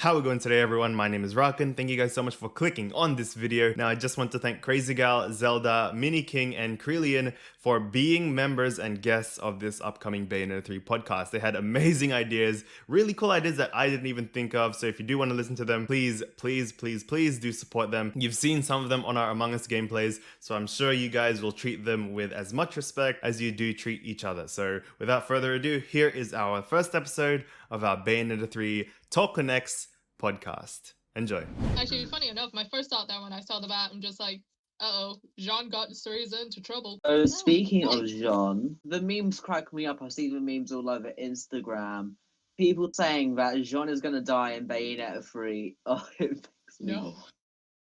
How we going today, everyone? My name is Rakun. Thank you guys so much for clicking on this video. Now, I just want to thank Crazy Gal, Zelda, Mini King, and Creelien for being members and guests of this upcoming Bayonetta 3 podcast. They had amazing ideas, really cool ideas that I didn't even think of. So if you do want to listen to them, please do support them. You've seen some of them on our Among Us gameplays, so I'm sure you guys will treat them with as much respect as you do treat each other. So without further ado, here is our first episode of our Bayonetta 3 Talkunx podcast. Enjoy. Actually, funny enough, my first thought there when I saw the bat, I'm just like, uh-oh, Jean got Cereza into trouble. Speaking of Jean, the memes crack me up. I see the memes all over Instagram. People saying that Jean is gonna die in Bayonetta 3. Oh, it makes me No.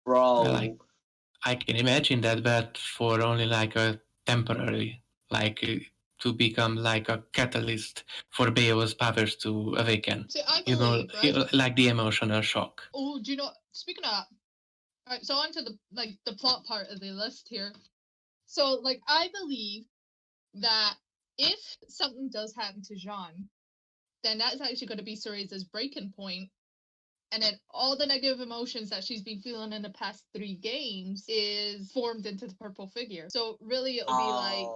roll. Well, I can imagine that, but for only like a temporary, to become like a catalyst for Beo's powers to awaken. See, I believe, right? Like the emotional shock. Oh, do you know, speaking of that, alright, so on to the plot part of the list here. So, I believe that if something does happen to Jean, then that's actually going to be Cereza's breaking point. And then all the negative emotions that she's been feeling in the past 3 games is formed into the purple figure. So really it'll be like...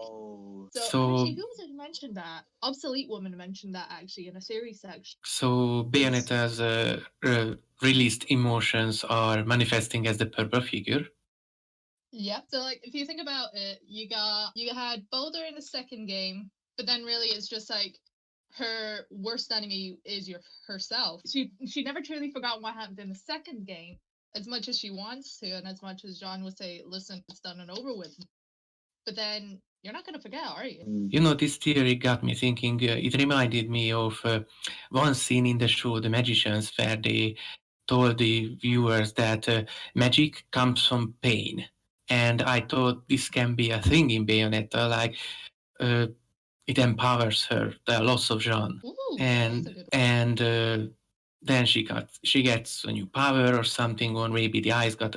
So actually, who was it who mentioned that? Obsolete Woman mentioned that actually in a series section. So Bayonetta's released emotions are manifesting as the purple figure. Yeah. So if you think about it, you had Boulder in the second game, but then really it's just like her worst enemy is herself. She never truly forgot what happened in the second game, as much as she wants to, and as much as John would say, "Listen, it's done and over with." But then you're not going to forget, are you? You know, this theory got me thinking. It reminded me of one scene in the show, The Magicians, where they told the viewers that magic comes from pain, and I thought this can be a thing in Bayonetta, like. It empowers her, the loss of Jean. Ooh, and then she gets a new power or something, or maybe the eyes got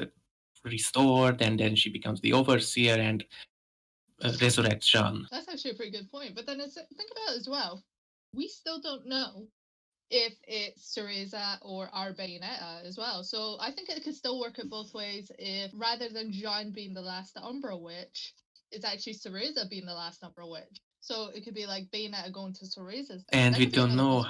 restored, and then she becomes the overseer and resurrects Jean. That's actually a pretty good point. But then think about it as well. We still don't know if it's Cereza or our Bayonetta as well. So I think it could still work it both ways if rather than Jean being the last Umbra Witch, it's actually Cereza being the last Umbra Witch. So it could be like Bayonetta going to Cereza's. And we don't know.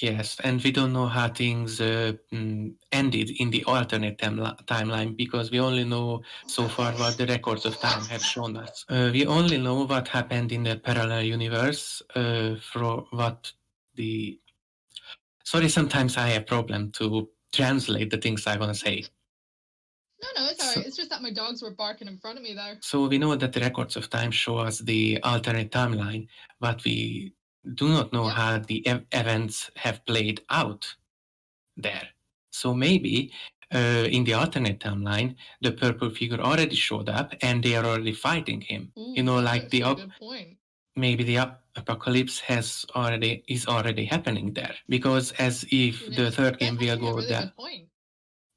Yes, and we don't know how things ended in the alternate timeline, because we only know so far what the records of time have shown us. We only know what happened in the parallel universe. Sorry, sometimes I have problem to translate the things I want to say. No, it's alright. It's just that my dogs were barking in front of me there. So we know that the records of time show us the alternate timeline, but we do not know how the events have played out there. So maybe in the alternate timeline, the purple figure already showed up and they are already fighting him. Ooh, you know, like good point. Maybe the apocalypse is already happening there, because as if the third game will go really there.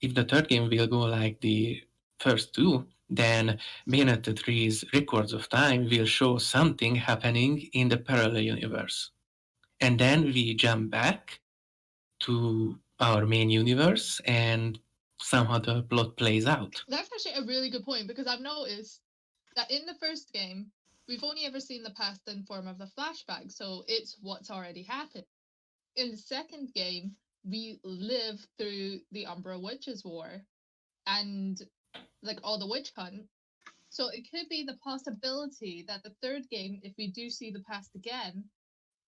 If the third game will go like the first 2, then Bayonetta 3's records of time will show something happening in the parallel universe. And then we jump back to our main universe and somehow the plot plays out. That's actually a really good point, because I've noticed that in the first game, we've only ever seen the past in form of the flashback, so it's what's already happened. In the second game, we live through the Umbra Witches War and all the witch hunt. So it could be the possibility that the third game, if we do see the past again,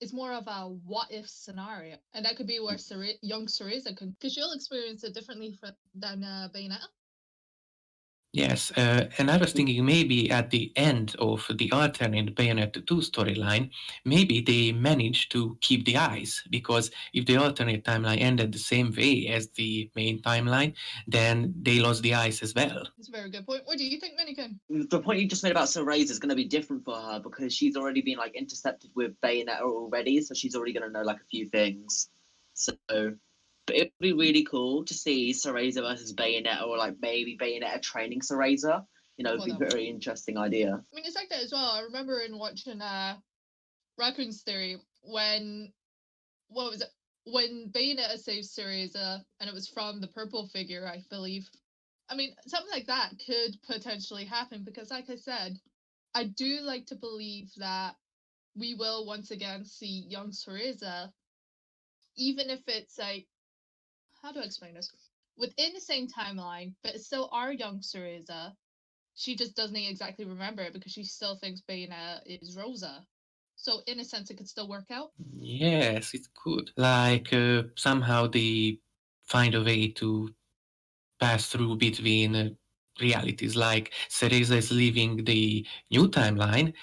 is more of a what if scenario. And that could be where young Cereza could, because she'll experience it differently than Bayonetta. Yes, and I was thinking maybe at the end of the alternate Bayonetta 2 storyline, maybe they managed to keep the eyes, because if the alternate timeline ended the same way as the main timeline, then they lost the eyes as well. That's a very good point. What do you think, Minikin? The point you just made about Cereza is going to be different for her, because she's already been intercepted with Bayonetta already, so she's already going to know a few things. So... But it would be really cool to see Cereza versus Bayonetta, or maybe Bayonetta training Cereza. It'd be a very interesting idea. I mean, it's like that as well. I remember in watching Rakun's theory when, what was it? when Bayonetta saves Cereza, and it was from the purple figure, I believe. I mean, something like that could potentially happen because, like I said, I do like to believe that we will once again see young Cereza, even if it's like, how do I explain this? Within the same timeline, but it's still our young Cereza. She just doesn't exactly remember it because she still thinks Bayonetta is Rosa. So in a sense, it could still work out. Yes, it could. Like somehow they find a way to pass through between realities. Like Cereza is leaving the new timeline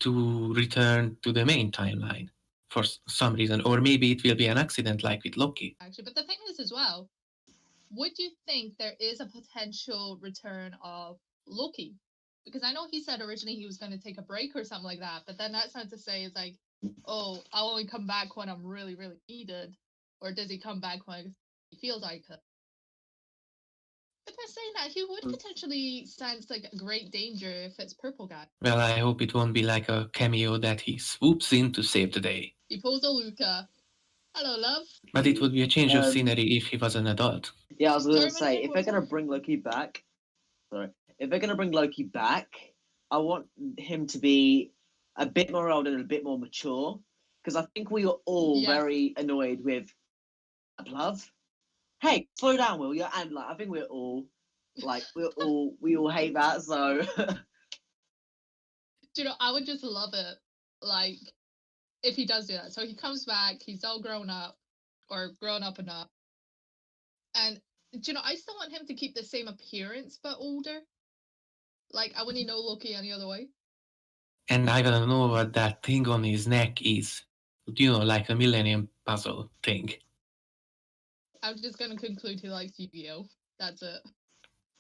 to return to the main timeline for some reason, or maybe it will be an accident like with Loki. Actually, but the thing is as well, would you think there is a potential return of Loki? Because I know he said originally he was going to take a break or something like that, but then that's not to say it's like, oh, I'll only come back when I'm really, really needed, or does he come back when he feels like it? But they're saying that he would potentially sense like a great danger if it's Purple Guy. Well, I hope it won't be like a cameo that he swoops in to save the day. He pulls a Luca. Hello, love. But it would be a change of scenery if he was an adult. Yeah, I was Sorry, gonna say Minnie, if what they're was gonna that? bring Loki back, if they're gonna bring Loki back, I want him to be a bit more old and a bit more mature. Because I think we were all Yeah. very annoyed with love. Hey, slow down, will you? And like, I think we're all like, we all hate that. So Do you know, I would just love it, like, if he does do that. So he comes back, he's all grown up, or grown up enough. And, do you know, I still want him to keep the same appearance, but older. Like, I wouldn't know Loki any other way. And I don't know what that thing on his neck is. You know, like a Millennium Puzzle thing. I'm just gonna conclude he likes Yu-Gi-Oh! That's it.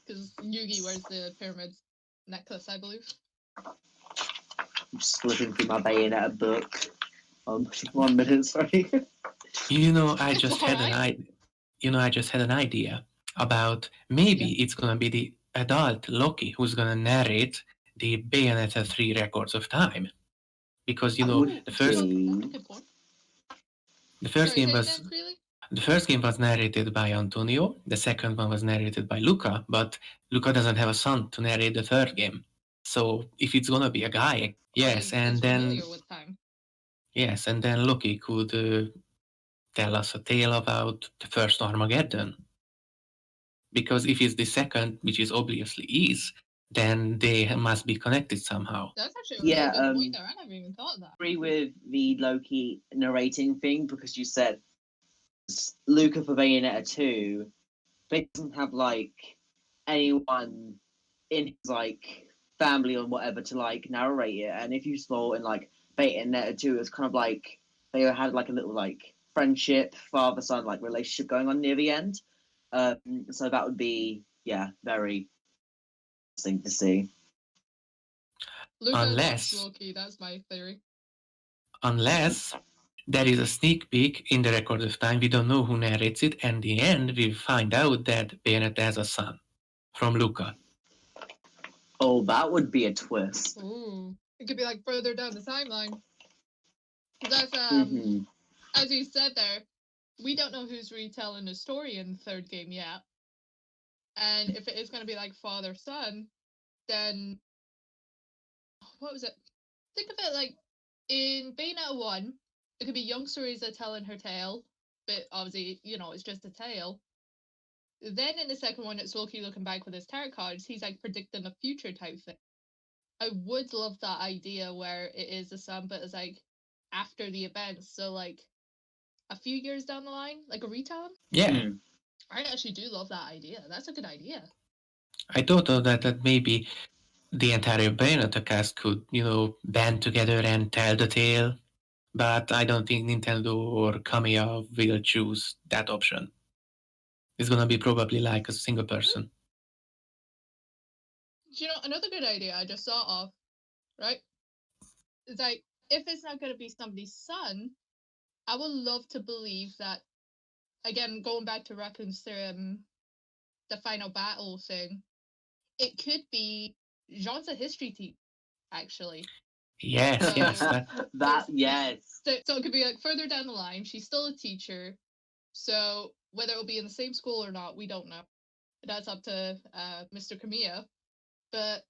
Because Yugi wears the pyramids necklace, I believe. I'm just looking through my Bayonetta book. 1 minute, sorry. You know, I It's just had an alright. idea. I just had an idea about maybe Yeah. it's gonna be the adult Loki who's gonna narrate the Bayonetta 3 records of time. Because you know, Would the first be. That's a good point. the first Sorry, game say was again, Creelien? the first game was narrated by Antonio, the second one was narrated by Luca, but Luca doesn't have a son to narrate the third game. So if it's gonna be a guy, yes, Is familiar with time. Loki could tell us a tale about the first Armageddon. Because if it's the second, which is obviously is, then they must be connected somehow. That's actually a really Yeah, good point there. I never even thought of that. agree with the Loki narrating thing because you said Luca for Bayonetta 2, but he doesn't have like anyone in his like family or whatever to like narrate it. And if you saw in like Bayonetta 2, it's kind of like they had like a little like friendship, father son like relationship going on near the end. So that would be very interesting to see. Luca Unless- loves Loki, that's my theory. Unless there is a sneak peek in the record of time, we don't know who narrates it, and in the end we find out that Bayonetta has a son from Luca. Oh, that would be a twist. Ooh. It could be like further down the timeline. 'Cause that's Mhm. as you said there, we don't know who's retelling the story in the third game yet. And if it is gonna be like father son, then what was it? Think of it like in Bayonetta 1, it could be young Cereza telling her tale, but obviously, you know, it's just a tale. Then in the second one, it's Loki looking back with his tarot cards. He's like predicting the future type thing. I would love that idea where it is the sun, but it's like after the events. So like a few years down the line, like a retelling. Yeah, Mm. I actually do love that idea. That's a good idea. I thought of that maybe the entire Bayonetta cast could, band together and tell the tale, but I don't think Nintendo or Kamiya will choose that option. It's gonna be probably like a single person. You know, another good idea I just thought of, right? Is like if it's not going to be somebody's son, I would love to believe that. Again, going back to Rakun's the final battle thing, it could be Jean's a history teacher, actually. Yes, So- yes. That yes. So it could be like further down the line, she's still a teacher, So whether it'll be in the same school or not, we don't know. That's up to Mr. Kamiya. But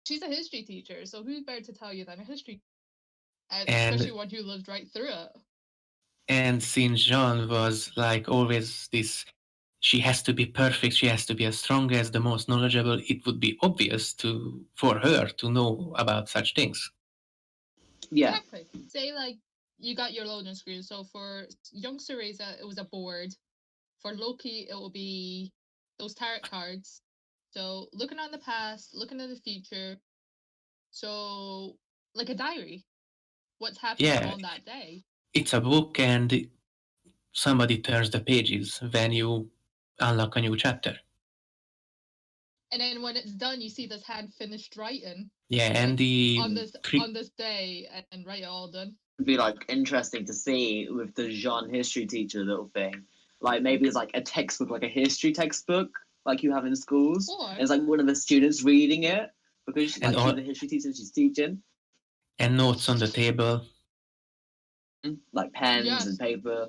she's a history teacher, so who's better to tell you than a history, and especially one who lived right through it. And since Jean was like always this, she has to be perfect, she has to be as strong as the most knowledgeable, it would be obvious for her to know about such things. Yeah. Exactly. Say like you got your loading screen. So for young Cereza, it was a board. For Loki, it will be those tarot cards. So looking on the past, looking at the future. So like a diary. What's happening on that day. It's a book and somebody turns the pages when you unlock a new chapter. And then when it's done, you see this hand finished writing. Yeah, like, and the on this day and write it all done. It'd be like interesting to see with the Jean history teacher little thing. Like maybe it's like a textbook, like a history textbook, like you have in schools. Or it's like one of the students reading it because she's the history teacher she's teaching. And notes on the table. Like pens and paper.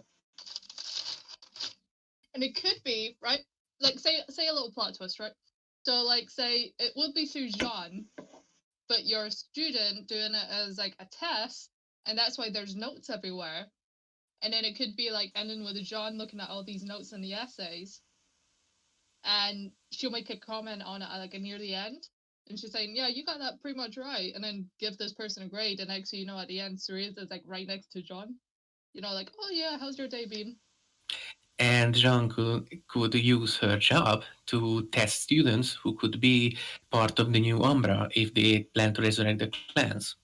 And it could be, right? Like say a little plot twist, right? So like say it would be through Jean, but you're a student doing it as like a test, and that's why there's notes everywhere. And then it could be like ending with Jean looking at all these notes in the essays, and she'll make a comment on it like near the end, and she's saying, "Yeah, you got that pretty much right," and then give this person a grade. And next, you know, at the end, Cereza's like right next to Jean. You know, like, "Oh yeah, how's your day been?" And Jean could use her job to test students who could be part of the new Umbra if they plan to resurrect the clans.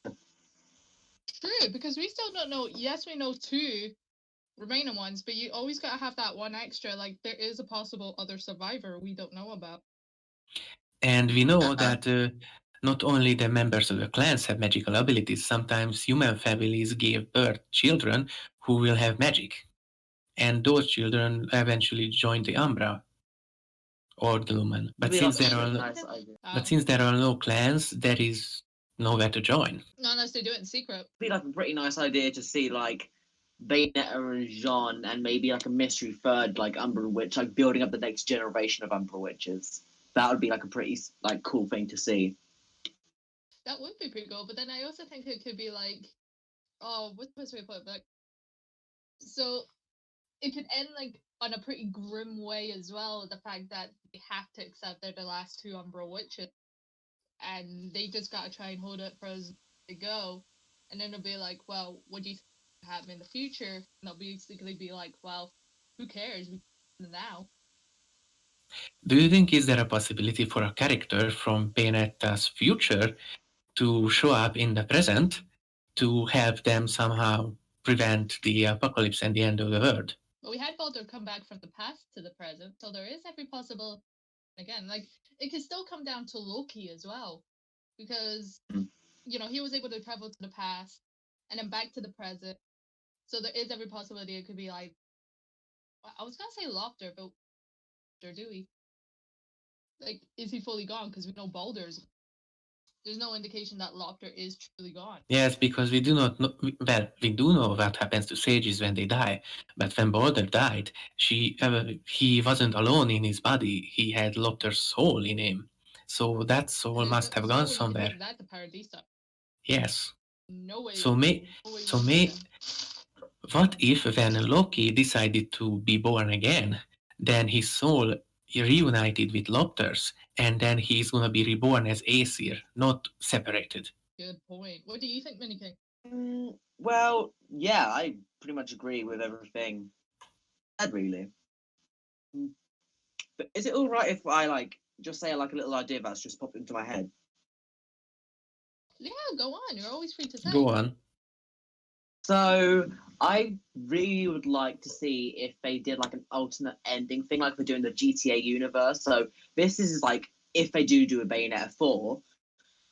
True, because we still don't know. Yes, we know 2 remaining ones, but you always gotta have that one extra. Like there is a possible other survivor we don't know about. And we know that not only the members of the clans have magical abilities, sometimes human families give birth children who will have magic. And those children eventually join the Umbra or the Lumen. But since there are no clans, there is nowhere to join. Not unless they do it in secret. It'd be like a pretty nice idea to see like Bayonetta and Jean and maybe like a mystery third like Umbra Witch, like building up the next generation of Umbra Witches. That would be like a pretty like cool thing to see. That would be pretty cool, but then I also think it could be like, oh, what's the best way to put it? Like, so it could end like on a pretty grim way as well. The fact that they have to accept they're the last 2 Umbra Witches, and they just gotta try and hold it for us to go. And then it'll be like, well, what do you think happen in the future? And they'll basically be like, well, who cares? We now. Do you think is there a possibility for a character from Bayonetta's future to show up in the present to help them somehow prevent the apocalypse and the end of the world? Well, we had Baldur come back from the past to the present, so there is every possible. Again, like it could still come down to Loki as well, because you know he was able to travel to the past and then back to the present. So there is every possibility it could be like, I was gonna say Lofter, but do we? Like, is he fully gone? Because we know Baldur's. There's no indication that Lofter is truly gone. Yes, because we do not know. Well, we do know what happens to sages when they die. But when Baldur died, he wasn't alone in his body. He had Lofter's soul in him. So that soul must have gone somewhere. That the Paradisa. Yes. No way. What if when Loki decided to be born again, then his soul reunited with Lofter's, and then he's gonna be reborn as Aesir, not separated. Good point. What do you think, Miniking? Well, yeah, I pretty much agree with everything. Really. But is it all right if I like just say like a little idea that's just popped into my head? Yeah, go on. You're always free to say. Go on. So I really would like to see if they did like an alternate ending thing, like they're doing the GTA universe. So this is like if they do a Bayonetta 4.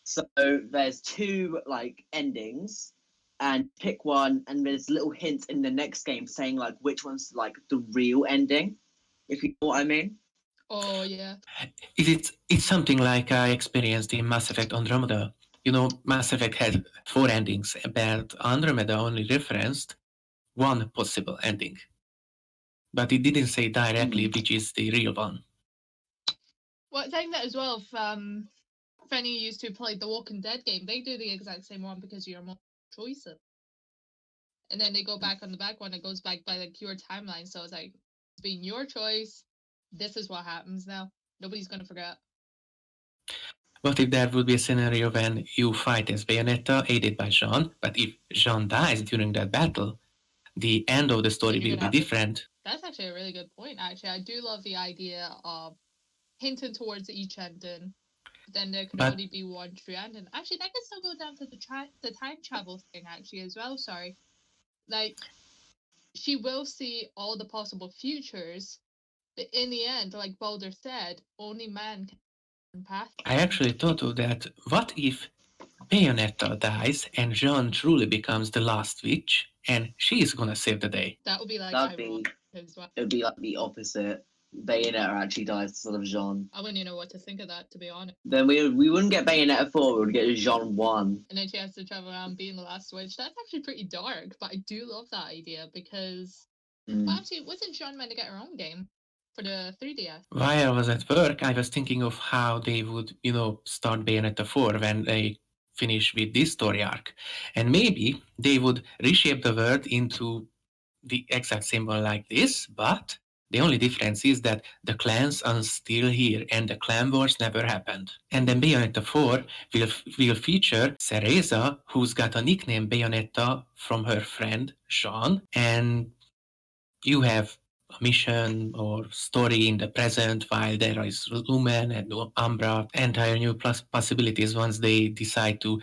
So there's 2 like endings, and pick one, and there's little hints in the next game saying like which one's like the real ending, if you know what I mean. Oh yeah. It's something like I experienced in Mass Effect Andromeda. You know, Mass Effect had 4 endings, but Andromeda only referenced one possible ending. but it didn't say directly which is the real one. Well, I think that as well. If Fanny used to play the Walking Dead game, they do the exact same one because you're more choices. And then they go back on the back one, it goes back by like your timeline. So it's like, it's been your choice. This is what happens now. Nobody's gonna forget. What if there would be a scenario when you fight as Bayonetta, aided by Jean, but if Jean dies during that battle, the end of the story you're will gonna be have to- different. That's actually a really good point. Actually, I do love the idea of hinting towards each ending. Then there could But- only be one true ending. Actually, that can still go down to the time travel thing. Actually, as well. Sorry, like she will see all the possible futures, but in the end, like Baldur said, only man can pass. I actually thought of that. What if Bayonetta dies and Jean truly becomes the last witch and she's gonna save the day? That would be like That'd be ironic as well. it would be like the opposite. Bayonetta actually dies instead of Jean. I wouldn't even know what to think of that, to be honest. Then we wouldn't get Bayonetta 4, we would get Jean 1. And then she has to travel around being the last witch. That's actually pretty dark, but I do love that idea because well, actually, wasn't Jean meant to get her own game for the 3DS? While I was at work, I was thinking of how they would, start Bayonetta 4 when they finish with this story arc. And maybe they would reshape the world into the exact same one like this, but the only difference is that the clans are still here and the clan wars never happened. And then Bayonetta 4 will feature Cereza, who's got a nickname Bayonetta from her friend Jean, and you have a mission or story in the present while there is Lumen and Umbra, entire new possibilities once they decide to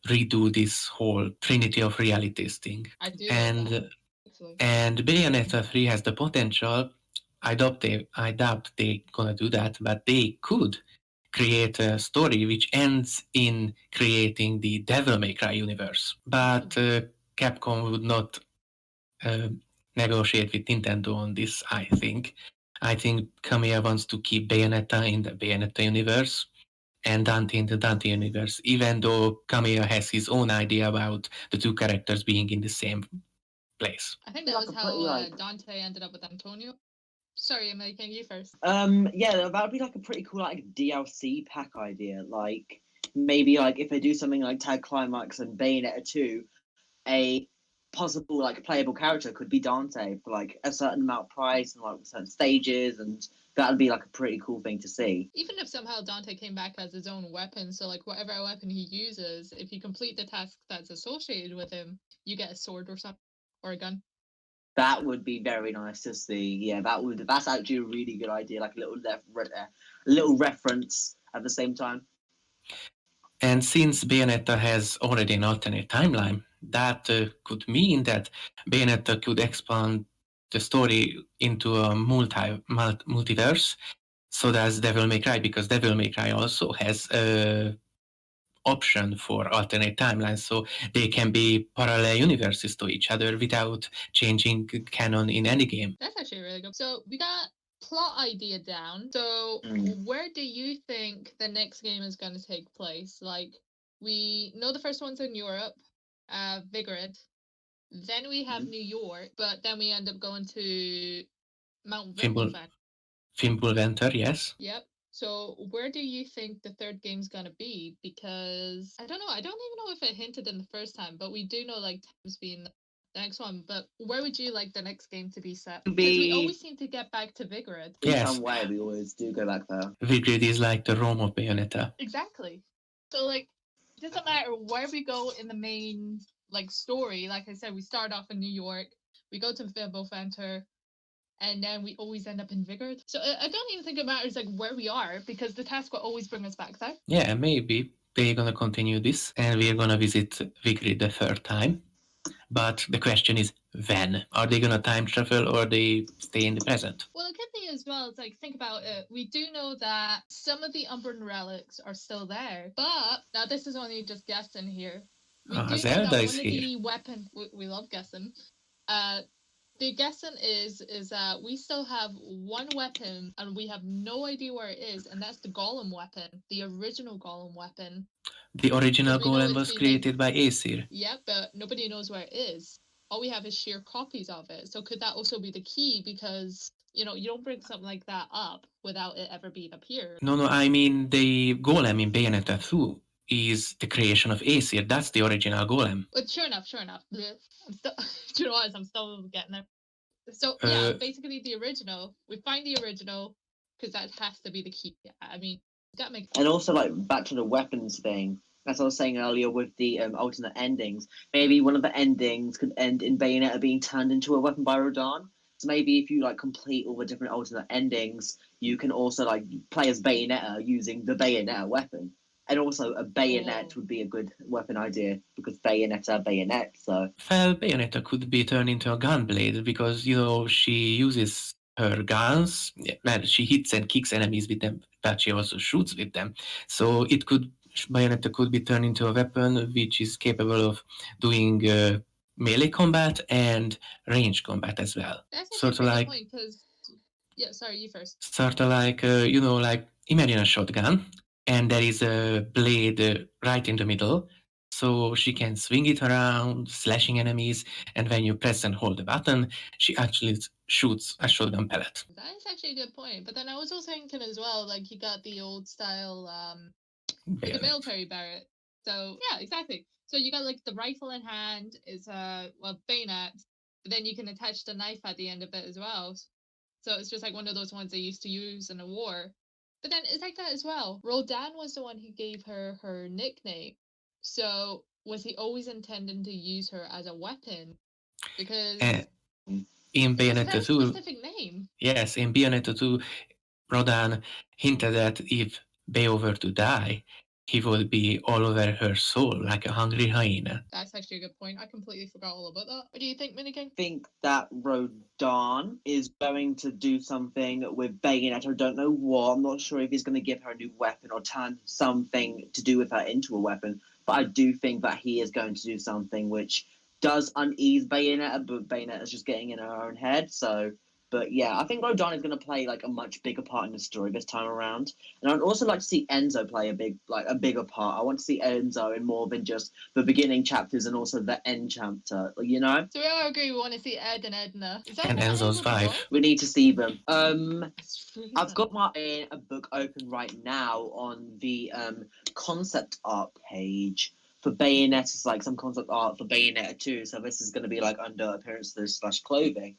redo this whole Trinity of Realities thing. I do love that. Actually. And Bayonetta 3 has the potential. I doubt they're gonna do that, but they could create a story which ends in creating the Devil May Cry universe. But Capcom would not negotiate with Nintendo on this, I think. I think Kamiya wants to keep Bayonetta in the Bayonetta universe and Dante in the Dante universe, even though Kamiya has his own idea about the two characters being in the same place. I think that Like was a how pretty, like- Dante ended up with Antonio. Sorry, I'm making you first. Yeah, that would be like a pretty cool like DLC pack idea. Like maybe like if they do something like Tag Climax and Bayonetta 2, a possible like playable character could be Dante for like a certain amount of price and like certain stages, and that'd be like a pretty cool thing to see. Even if somehow Dante came back as his own weapon, so like whatever weapon he uses, if you complete the task that's associated with him, you get a sword or something or a gun. That would be very nice to see. Yeah, that's actually a really good idea. Like a little reference at the same time. And since Bayonetta has already an alternate timeline, that could mean that Bayonetta could expand the story into a multiverse. So does Devil May Cry, because Devil May Cry also has a option for alternate timelines, so they can be parallel universes to each other without changing canon in any game. That's actually really good. So we got plot idea down. So where do you think the next game is going to take place? Like we know the first one's in Europe, Vigrid. Then we have New York, but then we end up going to Mount Fimbulventr. Fimbulventr, yes. Yep. So where do you think the third game's gonna be? Because I don't know. I don't even know if it hinted in the first time, but we do know like Thames being the next one. But where would you like the next game to be set? Because we always seem to get back to Vigrid. In Yes. some way, we always do go back there. Vigrid is like the Rome of Bayonetta. Exactly. So like, it doesn't matter where we go in the main like story. Like I said, we start off in New York, we go to Fimbulventr, and then we always end up in Vigrid. So I don't even think it matters like where we are, because the task will always bring us back there. Yeah, maybe they're gonna continue this and we're gonna visit Vigrid the third time. But the question is when? Are they gonna time travel or they stay in the present? Well, it could be as well. It's like, think about it. We do know that some of the Umbran relics are still there, but now this is only just guessing here. We do know Zelda that is one here. of the weapon we love guessing. The guessing is that we still have one weapon and we have no idea where it is, and that's the Golem weapon, the original Golem weapon. The original Because we know Golem it's was been created by Aesir. Yep, but nobody knows where it is. all we have is sheer copies of it. So could that also be the key? Because, you know, you don't bring something like that up without it ever being appeared. No, I mean the golem in Bayonetta 2 is the creation of Aesir. That's the original golem. But sure enough. Blech. I'm still, do you know what? I'm still getting there. So yeah, basically the original. We find the original because that has to be the key. I mean, that makes. And also, like, back to the weapons thing. As I was saying earlier with the alternate endings, maybe one of the endings could end in Bayonetta being turned into a weapon by Rodan. So maybe if you like complete all the different alternate endings, you can also like play as Bayonetta using the Bayonetta weapon. And also a bayonet would be a good weapon idea because Bayonetta, bayonet. So well, Bayonetta could be turned into a gunblade because you know she uses her guns. Well, she hits and kicks enemies with them, but she also shoots with them. So Bayonetta could be turned into a weapon which is capable of doing melee combat and range combat as well. That's Sort of like. Point because. Yeah, sorry, you first. Sort of like like imagine a shotgun, and there is a blade right in the middle, so she can swing it around, slashing enemies, and when you press and hold the button, she actually shoots a shotgun pellet. That is actually a good point. But then I was also thinking as well, like you got the old style, like a military Barrett. So yeah, exactly. So you got like the rifle in hand is bayonet, but then you can attach the knife at the end of it as well. So it's just like one of those ones they used to use in a war. But then it's like that as well. Rodan was the one who gave her her nickname. So was he always intending to use her as a weapon? Because in Bayonetta 2, specific name. Yes, in Bayonetta 2, Rodan hinted that if Bayo were to die, he would be all over her soul like a hungry hyena. That's actually a good point. I completely forgot all about that. What do you think, Miniking? I think that Rodan is going to do something with Bayonetta. I don't know what. I'm not sure if he's going to give her a new weapon or turn something to do with her into a weapon. But I do think that he is going to do something which does unease Bayonetta, but Bayonetta's just getting in her own head. So, but yeah, I think Rodan is going to play like a much bigger part in the story this time around. And I'd also like to see Enzo play a bigger part. I want to see Enzo in more than just the beginning chapters and also the end chapter. You know. So we all agree we want to see Ed and Edna. Is that And Enzo's wife. We need to see them. I've got a book open right now on the concept art page for Bayonetta, like some concept art for Bayonetta 2. So this is going to be like under appearances / clothing.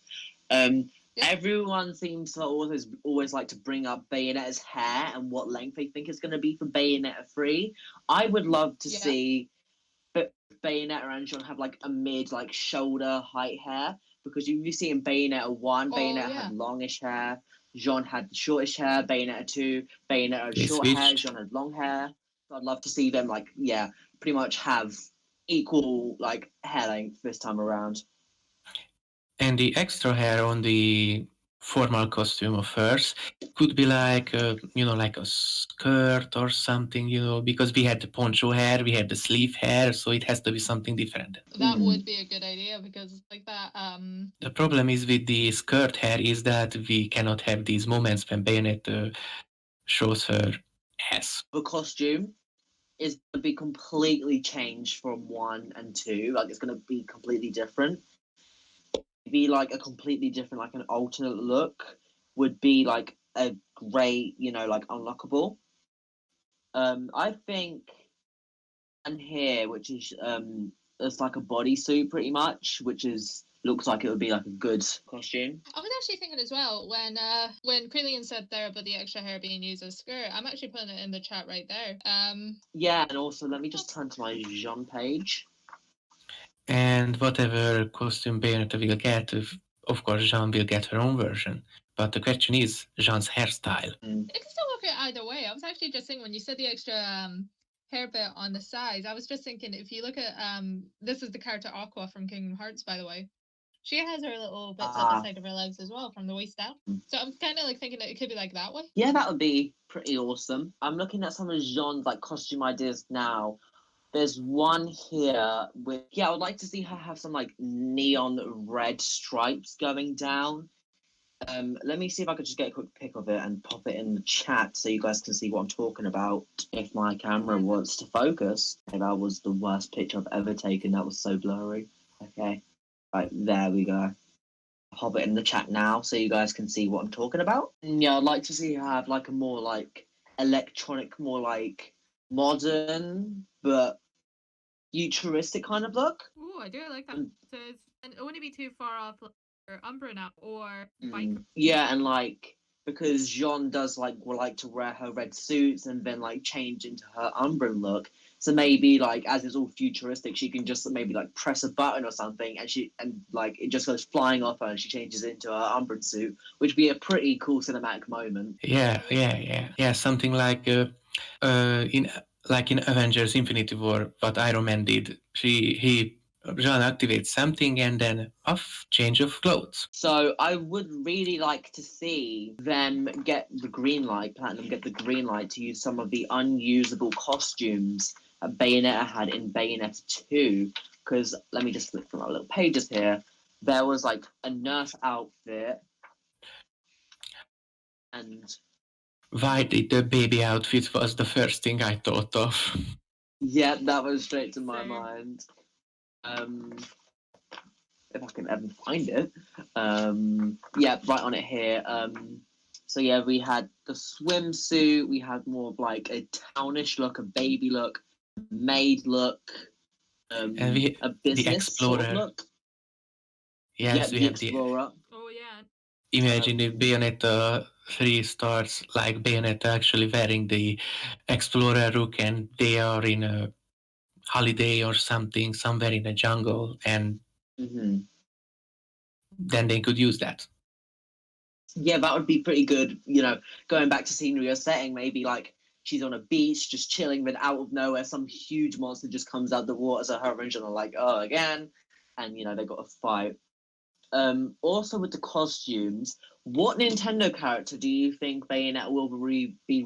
Everyone seems to always like to bring up Bayonetta's hair and what length they think it's going to be for Bayonetta 3. I would love to see Bayonetta and Jean have like a mid like shoulder height hair, because you see in Bayonetta 1, Bayonetta had longish hair, Jean had the shortish hair, Bayonetta 2, Bayonetta had short hair, Jean had long hair. So I'd love to see them pretty much have equal like hair length this time around. And the extra hair on the formal costume of hers could be like like a skirt or something, because we had the poncho hair, we had the sleeve hair, so it has to be something different. That would be a good idea, because it's like that. The problem is with the skirt hair is that we cannot have these moments when Bayonetta shows her ass. The costume is going to be completely changed from 1 and 2. Like, it's going to be completely different. Be like a completely different, like an alternate look would be like a great, like unlockable. I think, and here, which is it's like a bodysuit pretty much, which looks like it would be like a good costume. I was actually thinking as well when Creelien said there about the extra hair being used as skirt. I'm actually putting it in the chat right there. Yeah, and also let me just turn to my Jean page. And whatever costume Bayonetta will get, of course, Jean will get her own version. But the question is Jean's hairstyle. It can still work out either way. I was actually just thinking when you said the extra hair bit on the sides, I was just thinking if you look at this is the character Aqua from Kingdom Hearts, by the way. She has her little bits on the side of her legs as well, from the waist down. So I'm kind of like thinking that it could be like that way. Yeah, that would be pretty awesome. I'm looking at some of Jean's like costume ideas now. There's one here with, I would like to see her have some like neon red stripes going down. Let me see if I could just get a quick pic of it and pop it in the chat so you guys can see what I'm talking about. If my camera wants to focus. That was the worst picture I've ever taken. That was so blurry. Okay. Right, there we go. Pop it in the chat now so you guys can see what I'm talking about. Yeah, I'd like to see her have like a more like electronic, more like modern but futuristic kind of look. Ooh, I do like that. So it's, and it wouldn't be too far off or Umbra now or Viper. Yeah, and like because Jean does like like to wear her red suits and then like change into her Umbran look. So maybe like as it's all futuristic, she can just maybe like press a button or something, and like it just goes flying off her, and she changes into her Umbran suit, which would be a pretty cool cinematic moment. Yeah. Something like in Avengers: Infinity War, what Iron Man did. Jean activates something and then off, change of clothes. So I would really like to see them get the green light, Platinum get the green light to use some of the unusable costumes that Bayonetta had in Bayonetta 2. Because let me just flip through my little pages here. There was like a nurse outfit and Why did the baby outfit was the first thing I thought of. yeah, that was straight to my Same. mind. If I can ever find it. Yeah, right on it here. So yeah, we had the swimsuit. We had more of like a townish look, a baby look, maid look, And a business sort of Explorer. look. Yes, Yeah, we the have Explorer. Oh yeah. Imagine if Bayonetta 3 starts like Bayonetta actually wearing the Explorer look and they are in a holiday or something, somewhere in a jungle, and then they could use that. Yeah, that would be pretty good. You know, going back to scenery or setting, maybe like she's on a beach just chilling, then out of nowhere, some huge monster just comes out the water. So her and John are like, oh, again. And, you know, they got a fight. Also, with the costumes, what Nintendo character do you think Bayonetta will be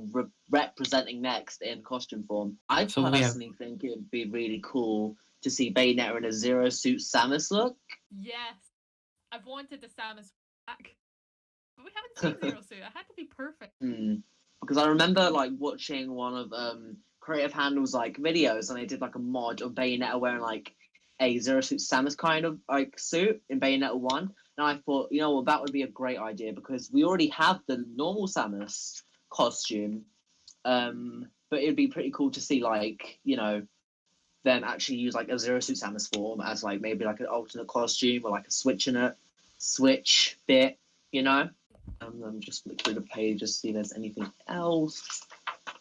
representing next in costume form? I personally think it would be really cool to see Bayonetta in a Zero Suit Samus look. Yes. I've wanted the Samus back. But we haven't seen Zero Suit. It had to be perfect. Because I remember like watching one of Creative Handle's like videos, and they did like a mod of Bayonetta wearing like a Zero Suit Samus kind of like suit in Bayonetta 1. And I thought, you know what, that would be a great idea because we already have the normal Samus costume. But it'd be pretty cool to see like, you know, them actually use like a Zero Suit Samus form as like maybe like an alternate costume or like a switch bit, you know? I'm just look through the page just see if there's anything else.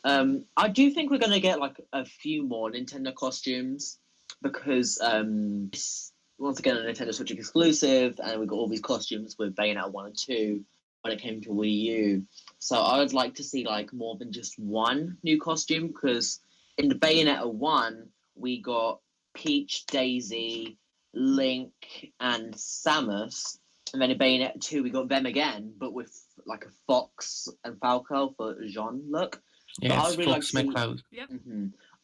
I do think we're gonna get like a few more Nintendo costumes because once again a Nintendo Switch exclusive, and we got all these costumes with Bayonetta 1 and 2 when it came to Wii U. So I would like to see like more than just one new costume because in the Bayonetta 1 we got Peach, Daisy, Link, and Samus. And then in Bayonetta 2, we got them again, but with like a Fox and Falco for Jean look. Yes, really Fox like McCloud. Yep.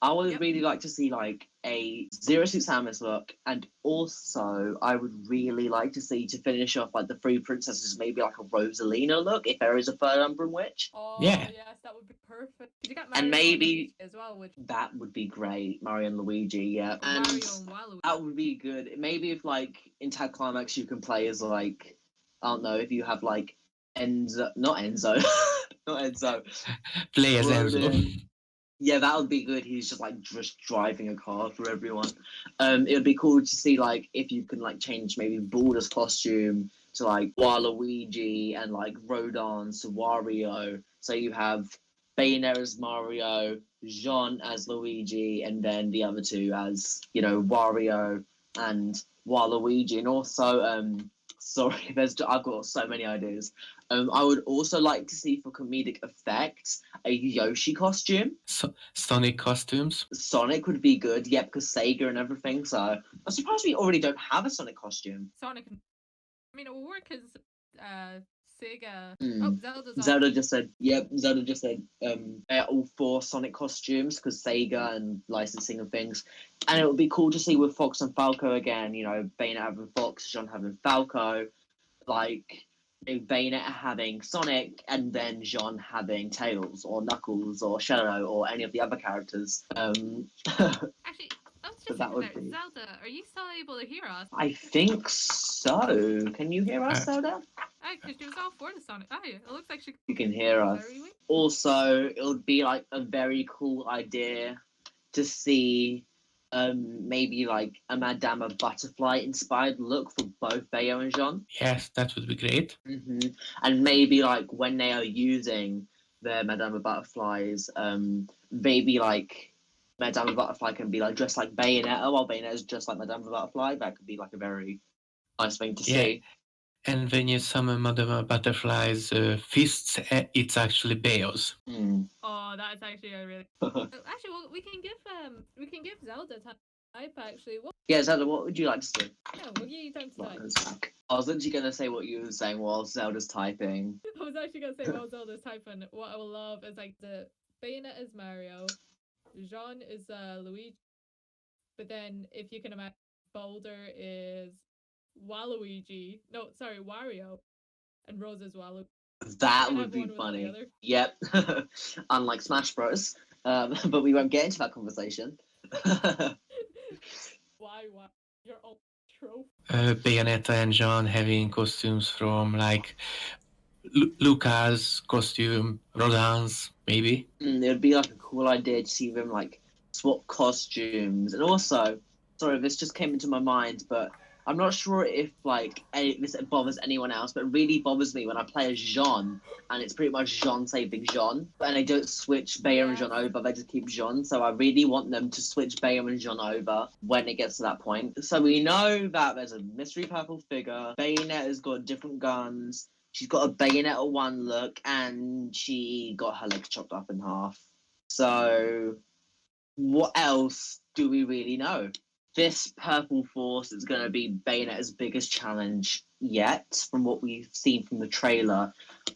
I would really like to see like a Zero Suit Samus look, and also I would really like to see to finish off like the three princesses, maybe like a Rosalina look if there is a third Umbran Witch. Oh Yeah. yes, that would be perfect. You got And Mario maybe Luigi as well, which that would be great. Mario and Luigi, yeah. And Mario and Waluigi. that would be good. Maybe if like in Tag Climax you can play as like I don't know if you have like Enzo, not Enzo, not Enzo. Play as Enzo. Rodin. Yeah, that would be good. He's just driving a car for everyone. It would be cool to see like if you can like change maybe Balder's costume to like Waluigi and like Rodon's to Wario. So you have Bayonetta as Mario, Jean as Luigi, and then the other two as you know Wario and Waluigi. And also, sorry, I've got so many ideas. I would also like to see for comedic effect a Yoshi costume. Sonic costumes. Sonic would be good, yeah, because Sega and everything. So I'm surprised we already don't have a Sonic costume. Sonic. I mean, it will work because Sega. Oh, Zelda's on. Zelda just said, yep. Zelda just said, they're all four Sonic costumes because Sega and licensing and things. And it would be cool to see with Fox and Falco again. You know, Bayonetta having Fox, Jean having Falco, like. Bayonetta having Sonic and then Jean having Tails or Knuckles or Shadow or any of the other characters. Actually, let's But that would be. Zelda, are you still able to hear us? I think so. Can you hear us, Zelda? Because she was all for the Sonic. Oh, yeah, it looks like she. You can hear us. Very weak. Also, it would be like a very cool idea to see maybe like a Madame Butterfly inspired look for both Bayo and Jean. Yes, that would be great. And maybe like when they are using their Madame Butterflies, maybe like Madame Butterfly can be like dressed like Bayonetta while Bayonetta is just like Madame Butterfly. That could be like a very nice thing to see. And when you summon Madame Butterfly's fists, it's actually Bayo's. Oh, that's actually a really. Actually, well, we can give Zelda type actually. What? Yeah, Zelda, what would you like to do? Yeah, we'll give you time to type. I was literally going to say what you were saying while Zelda's typing. I was actually gonna say while Zelda's typing, what I will love is like the Bayonetta is Mario, Jean is Luigi, but then if you can imagine, Boulder is Waluigi. No, sorry, Wario, and Rose is Waluigi. That would be funny. Yep. Unlike Smash Bros. But we won't get into that conversation. Why? Your own trope. Bayonetta and Jean having costumes from like Luca's costume, Rodin's, maybe. It would be like a cool idea to see them like swap costumes. And also, sorry, this just came into my mind, but I'm not sure if like this bothers anyone else, but it really bothers me when I play as Jean and it's pretty much Jean saving Jean, and they don't switch Bayo and Jean over, they just keep Jean. So I really want them to switch Bayo and Jean over when it gets to that point. So we know that there's a mystery purple figure, Bayonetta's got different guns, she's got a Bayonetta 1 look, and she got her legs chopped up in half. So what else do we really know? This Purple Force is going to be Bayonetta's biggest challenge yet, from what we've seen from the trailer.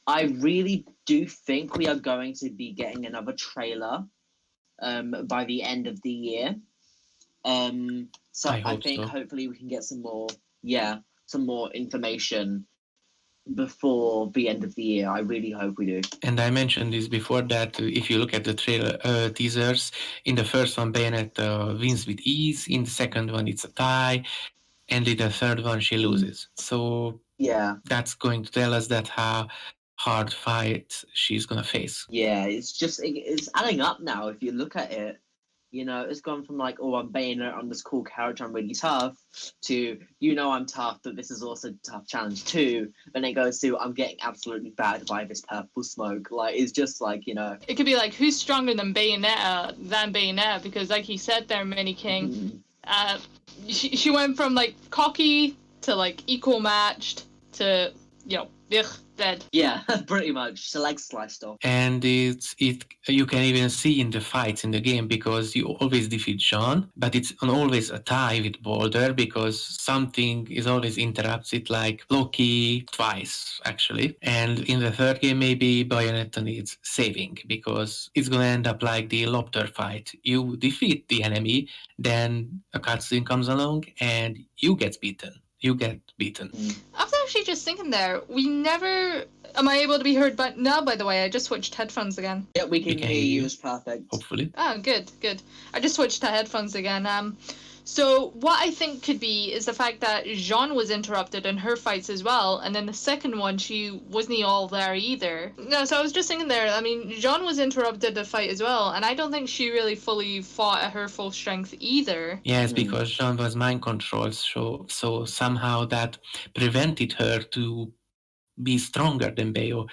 I really do think we are going to be getting another trailer by the end of the year. So I think hopefully we can get some more information before the end of the year. I really hope we do. And I mentioned this before that if you look at the trailer teasers, in the first one Bayonetta wins with ease, in the second one it's a tie, and in the third one she loses. So yeah, that's going to tell us that how hard fight she's gonna face. Yeah, it's adding up now if you look at it. You know, it's gone from like, oh, I'm Bayonetta, I'm this cool character, I'm really tough, to, you know, I'm tough, but this is also a tough challenge too. Then it goes to, I'm getting absolutely battered by this purple smoke. Like, it's just like, you know. It could be like, who's stronger than Bayonetta? Because like he said there, Mini King, she went from like cocky to like equal matched to, you know, dead. Yeah, pretty much. So like sliced off. And you can even see in the fights in the game, because you always defeat Jean, but it's always a tie with Boulder because something is always interrupts it, like Loki twice actually. And in the third game maybe Bayonetta needs saving, because it's gonna end up like the Lobter fight. You defeat the enemy, then a cutscene comes along and you get beaten. I was actually just thinking there, we never... Am I able to be heard now, by the way? I just switched headphones again. Yeah, we can hear you. It's perfect. Hopefully. Oh, good. I just switched to headphones again. So what I think could be is the fact that Jean was interrupted in her fights as well, and then the second one, she wasn't all there either. No, so I was just thinking there, I mean, Jean was interrupted the fight as well, and I don't think she really fully fought at her full strength either. Yes, because Jean was mind controlled, so somehow that prevented her to be stronger than Bayo.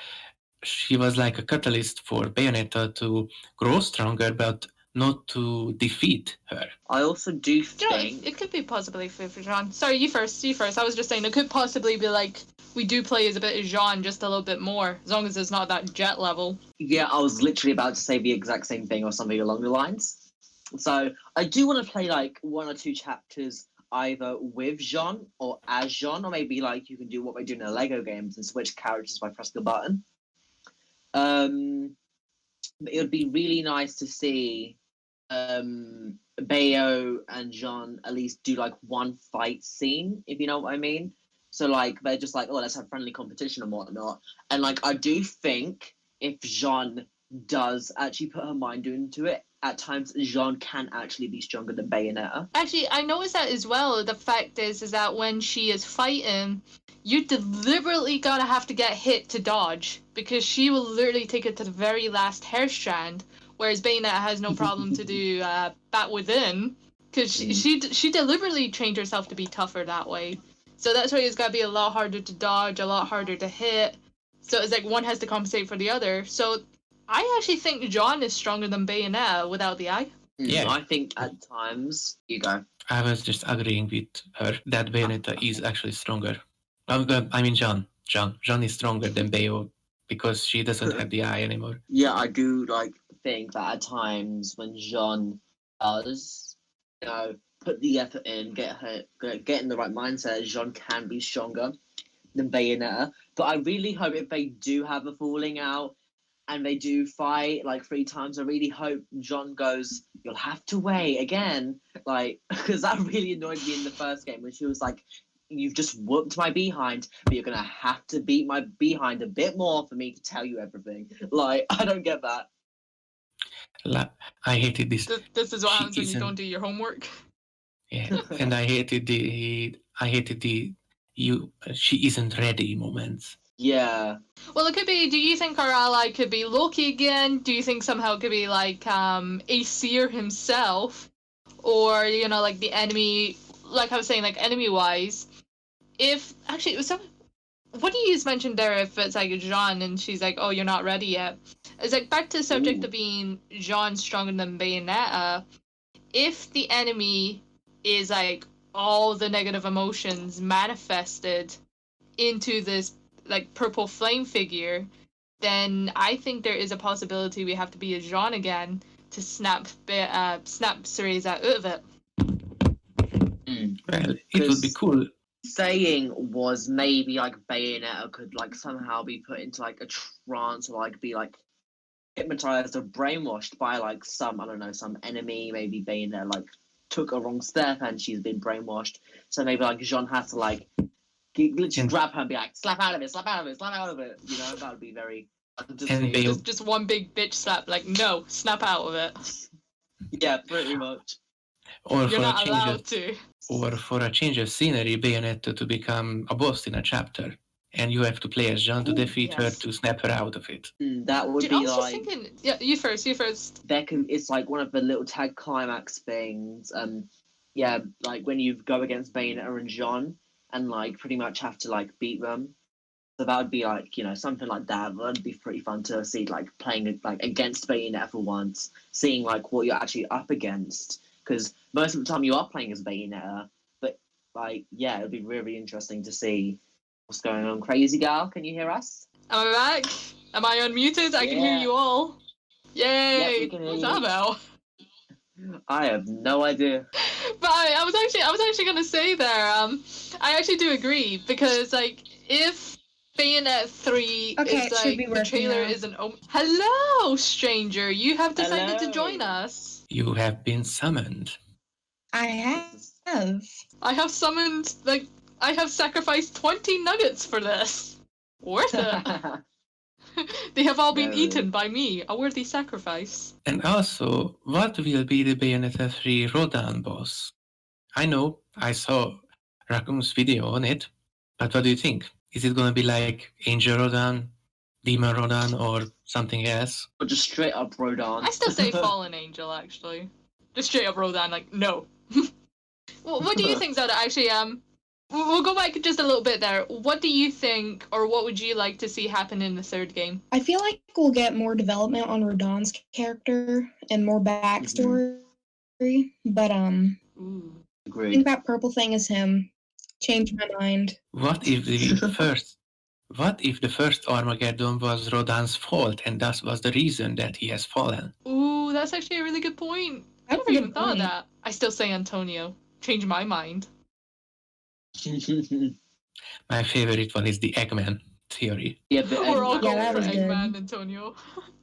She was like a catalyst for Bayonetta to grow stronger, but not to defeat her. I also do think... it could be possibly for Jean. Sorry, you first. I was just saying, it could possibly be like, we do play as a bit of Jean, just a little bit more, as long as it's not that jet level. Yeah, I was literally about to say the exact same thing or something along the lines. So, I do want to play like 1 or 2 chapters either with Jean or as Jean, or maybe like you can do what they do in the Lego games and switch characters by pressing a button. It would be really nice to see Bayo and Jean at least do like one fight scene, if you know what I mean. So like they're just like, oh, let's have friendly competition and whatnot. And like I do think if Jean does actually put her mind into it at times Jean can actually be stronger than Bayonetta. Actually, I noticed that as well. The fact is that when she is fighting, you deliberately gotta have to get hit to dodge, because she will literally take it to the very last hair strand, whereas Bayonetta has no problem to do bat within, because she deliberately trained herself to be tougher that way. So that's why it's gotta be a lot harder to dodge, a lot harder to hit. So it's like one has to compensate for the other. So I actually think Jean is stronger than Bayonetta without the eye. Yeah. I think at times you go. I was just agreeing with her that Bayonetta is actually stronger. I mean, Jean is stronger than Bayo because she doesn't have the eye anymore. Yeah, I do think that at times when Jean does, put the effort in, get in the right mindset, Jean can be stronger than Bayonetta. But I really hope if they do have a falling out and they do fight 3 times, I really hope Jean goes, "You'll have to wait again," because that really annoyed me in the first game when she was like, "You've just whooped my behind, but you're gonna have to beat my behind a bit more for me to tell you everything." I don't get that. I hated this. This is what She happens when you isn't- don't do your homework. Yeah, and I hated she isn't ready moments. Yeah. Well, it could be. Do you think our ally could be Loki again? Do you think somehow it could be Aesir himself, or the enemy? Like I was saying, enemy wise, if actually it was some. What do you just mentioned there? If it's Jean and she's like, "Oh, you're not ready yet," it's back to the subject of being Jean stronger than Bayonetta. If the enemy is all the negative emotions manifested into this purple flame figure, then I think there is a possibility we have to be a Jean again to snap Cereza out of it. Well, it would be cool. Saying was maybe Bayonetta could somehow be put into a trance or be hypnotized or brainwashed by some, I don't know, some enemy. Maybe Bayonetta took a wrong step and she's been brainwashed. So maybe Jean has to literally grab her and be like, "Slap out of it, slap out of it, slap out of it." That would be very just one big bitch slap, no, snap out of it. Yeah, pretty much. Or You're not allowed to. Or for a change of scenery, Bayonetta to become a boss in a chapter, and you have to play as Jean to defeat her to snap her out of it. That would Dude, be I was just thinking. Yeah, you first. it's one of the little tag climax things. Yeah, when you go against Bayonetta and Jean and pretty much have to beat them. So that would be something like that. That'd be pretty fun to see playing against Bayonetta for once, seeing what you're actually up against. Because most of the time you are playing as Bayonetta, but yeah, it'd be really interesting to see what's going on. Crazy Gal, can you hear us? Am I back? Am I unmuted? I can hear you all. Yay! Yep, we can hear What's you. that about? I have no idea. But I was actually gonna say there. I actually do agree, because if Bayonetta 3 Okay, it should be the working trailer now. is an hello, stranger. You have decided to Hello. join us. You have been summoned. I have. I have summoned I have sacrificed 20 nuggets for this. Worth it. They have all been No. eaten by me. A worthy sacrifice. And also, what will be the Bayonetta 3 Rodan boss? I know, I saw Rakun's video on it, but what do you think? Is it gonna be like Angel Rodan, Demon Rodan, or something else? Or just straight up Rodan. I still say Fallen Angel, actually. Just straight up Rodan, no. Well, what do you think, Zelda? Actually, we'll go back just a little bit there. What do you think, or what would you like to see happen in the third game? I feel like we'll get more development on Rodon's character and more backstory. But Ooh. I Agreed. think that purple thing is him. Changed my mind. What if the first Armageddon was Rodan's fault and that was the reason that he has fallen? Ooh, that's actually a really good point. I That's never a even good thought of point. that. I still say Antonio. Change my mind. My favorite one is the Eggman theory. Yeah, but We're all Yeah, going that for was good. Eggman, Antonio.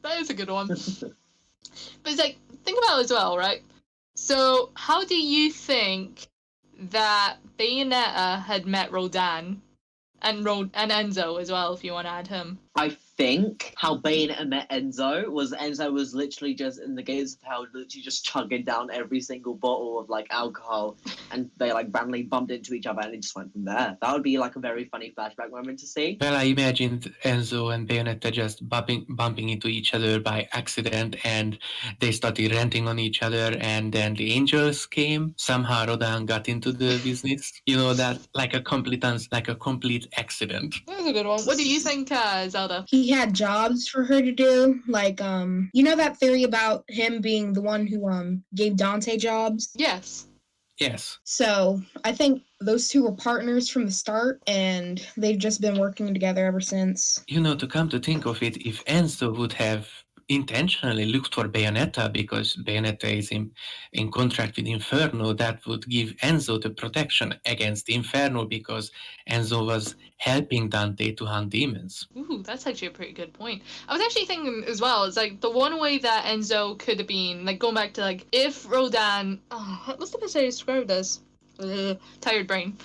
That is a good one. But it's think about it as well, right? So, how do you think that Bayonetta had met Rodan and Enzo as well, if you want to add him? I think how Bayonetta met Enzo was literally just in the gates of hell, literally just chugging down every single bottle of like alcohol, and they like randomly bumped into each other, and it just went from there. That would be like a very funny flashback moment to see. Well, I imagined Enzo and Bayonetta just bumping into each other by accident, and they started ranting on each other, and then the angels came. Somehow Rodan got into the business. You know, that like a complete accident. That's a good one. What do you think, Zelda? He had jobs for her to do, like you know that theory about him being the one who gave Dante jobs? Yes. Yes. So I think those two were partners from the start, and they've just been working together ever since. You know, to come to think of it, if Enzo would have intentionally looked for Bayonetta because Bayonetta is in contract with Inferno, that would give Enzo the protection against Inferno because Enzo was helping Dante to hunt demons. Ooh, that's actually a pretty good point. I was actually thinking as well, it's like the one way that Enzo could have been, like going back to like if Rodan, what's the best way to describe this? Tired brain.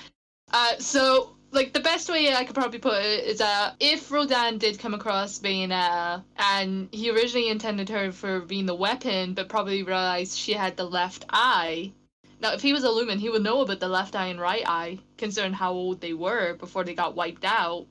So like the best way I could probably put it is if Rodan did come across Bayonetta and he originally intended her for being the weapon, but probably realized she had the left eye. Now, if he was a Lumen, he would know about the left eye and right eye, considering how old they were before they got wiped out.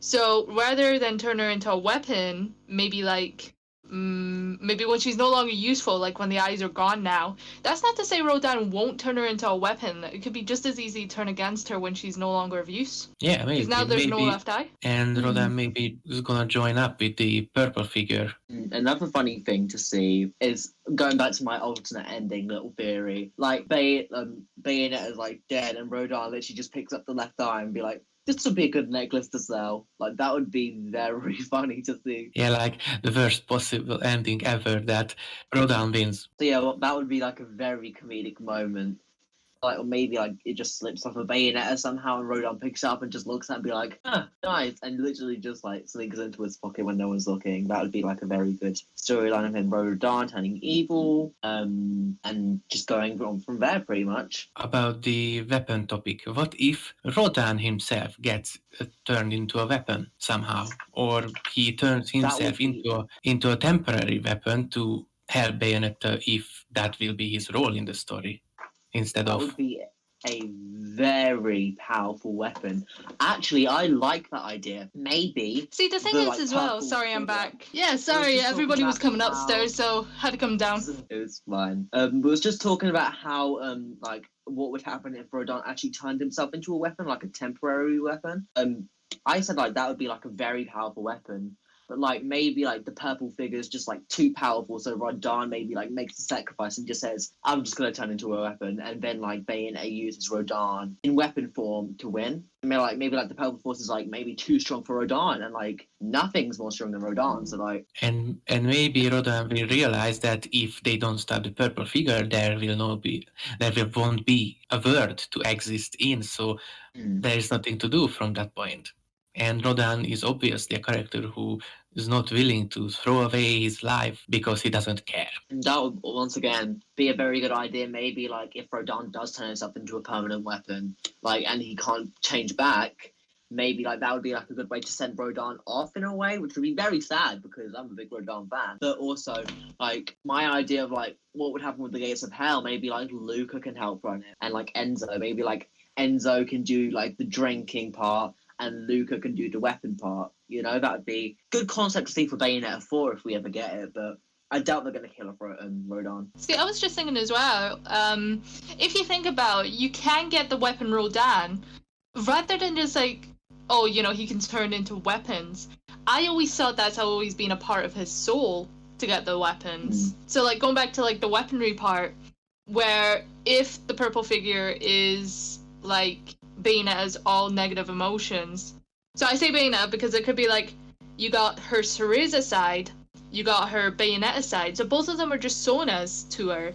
So rather than turn her into a weapon, maybe like maybe when she's no longer useful, like when the eyes are gone now. That's not to say Rodan won't turn her into a weapon. It could be just as easy to turn against her when she's no longer of use. Yeah, maybe. Because now there's no left eye. And Rodan maybe is gonna join up with the purple figure. Another funny thing to see is going back to my alternate ending little theory. Like Bayonetta is like dead, and Rodan literally just picks up the left eye and be like, "This would be a good necklace to sell." Like that would be very funny to see. Yeah, like the worst possible ending ever, that Rodan wins. So yeah, well, that would be like a very comedic moment. Like, or maybe like it just slips off a Bayonetta somehow, and Rodan picks it up and just looks at it and be like, nice, and literally just like slinks into his pocket when no one's looking. That would be like a very good storyline of him, Rodan turning evil, and just going on from there pretty much. About the weapon topic, what if Rodan himself gets turned into a weapon somehow, or he turns himself into a temporary weapon to help Bayonetta, if that will be his role in the story? That would be a very powerful weapon. Actually, I like that idea. Maybe. See, the thing is as well. Sorry, I'm back. Yeah, sorry, everybody was coming upstairs, so had to come down. It was fine. We was just talking about how like what would happen if Rodan actually turned himself into a weapon, like a temporary weapon. I said like that would be like a very powerful weapon. But like maybe like the purple figure is just like too powerful, so Rodan maybe like makes the sacrifice and just says, "I'm just gonna turn into a weapon," and then like Bayonetta uses Rodan in weapon form to win. I mean, like maybe like the purple force is like maybe too strong for Rodan, and like nothing's more strong than Rodan. So like, and maybe Rodan will realize that if they don't stop the purple figure, there won't be a world to exist in. So there is nothing to do from that point. And Rodan is obviously a character who is not willing to throw away his life because he doesn't care. That would once again be a very good idea. Maybe like if Rodan does turn himself into a permanent weapon, like, and he can't change back, maybe like that would be like a good way to send Rodan off in a way, which would be very sad because I'm a big Rodan fan. But also like my idea of like what would happen with the Gates of Hell, maybe like Luca can help run it, and like Enzo, maybe like Enzo can do like the drinking part, and Luca can do the weapon part. You know, that would be good concept to see for Bayonetta 4 if we ever get it, but I doubt they're going to kill off Rodan. See, I was just thinking as well, if you think about it, you can get the weapon Rodan, rather than just like, oh, you know, he can turn into weapons. I always thought that's always been a part of his soul to get the weapons. So like going back to like the weaponry part, where if the purple figure is like Bayonetta's all negative emotions. So I say Bayonetta because it could be like you got her Cereza side, you got her Bayonetta side. So both of them are just Sonas to her.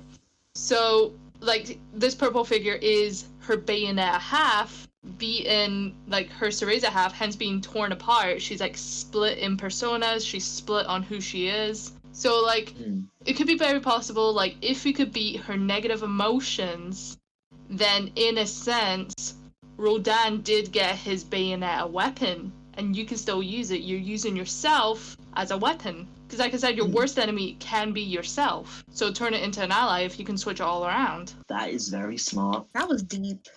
So like this purple figure is her Bayonetta half, beaten like her Cereza half, hence being torn apart. She's like split in personas, she's split on who she is. So like it could be very possible like if we could beat her negative emotions, then in a sense Rodan did get his Bayonetta weapon and you can still use it. You're using yourself as a weapon. Because like I said, your worst enemy can be yourself. So turn it into an ally if you can switch it all around. That is very smart. That was deep.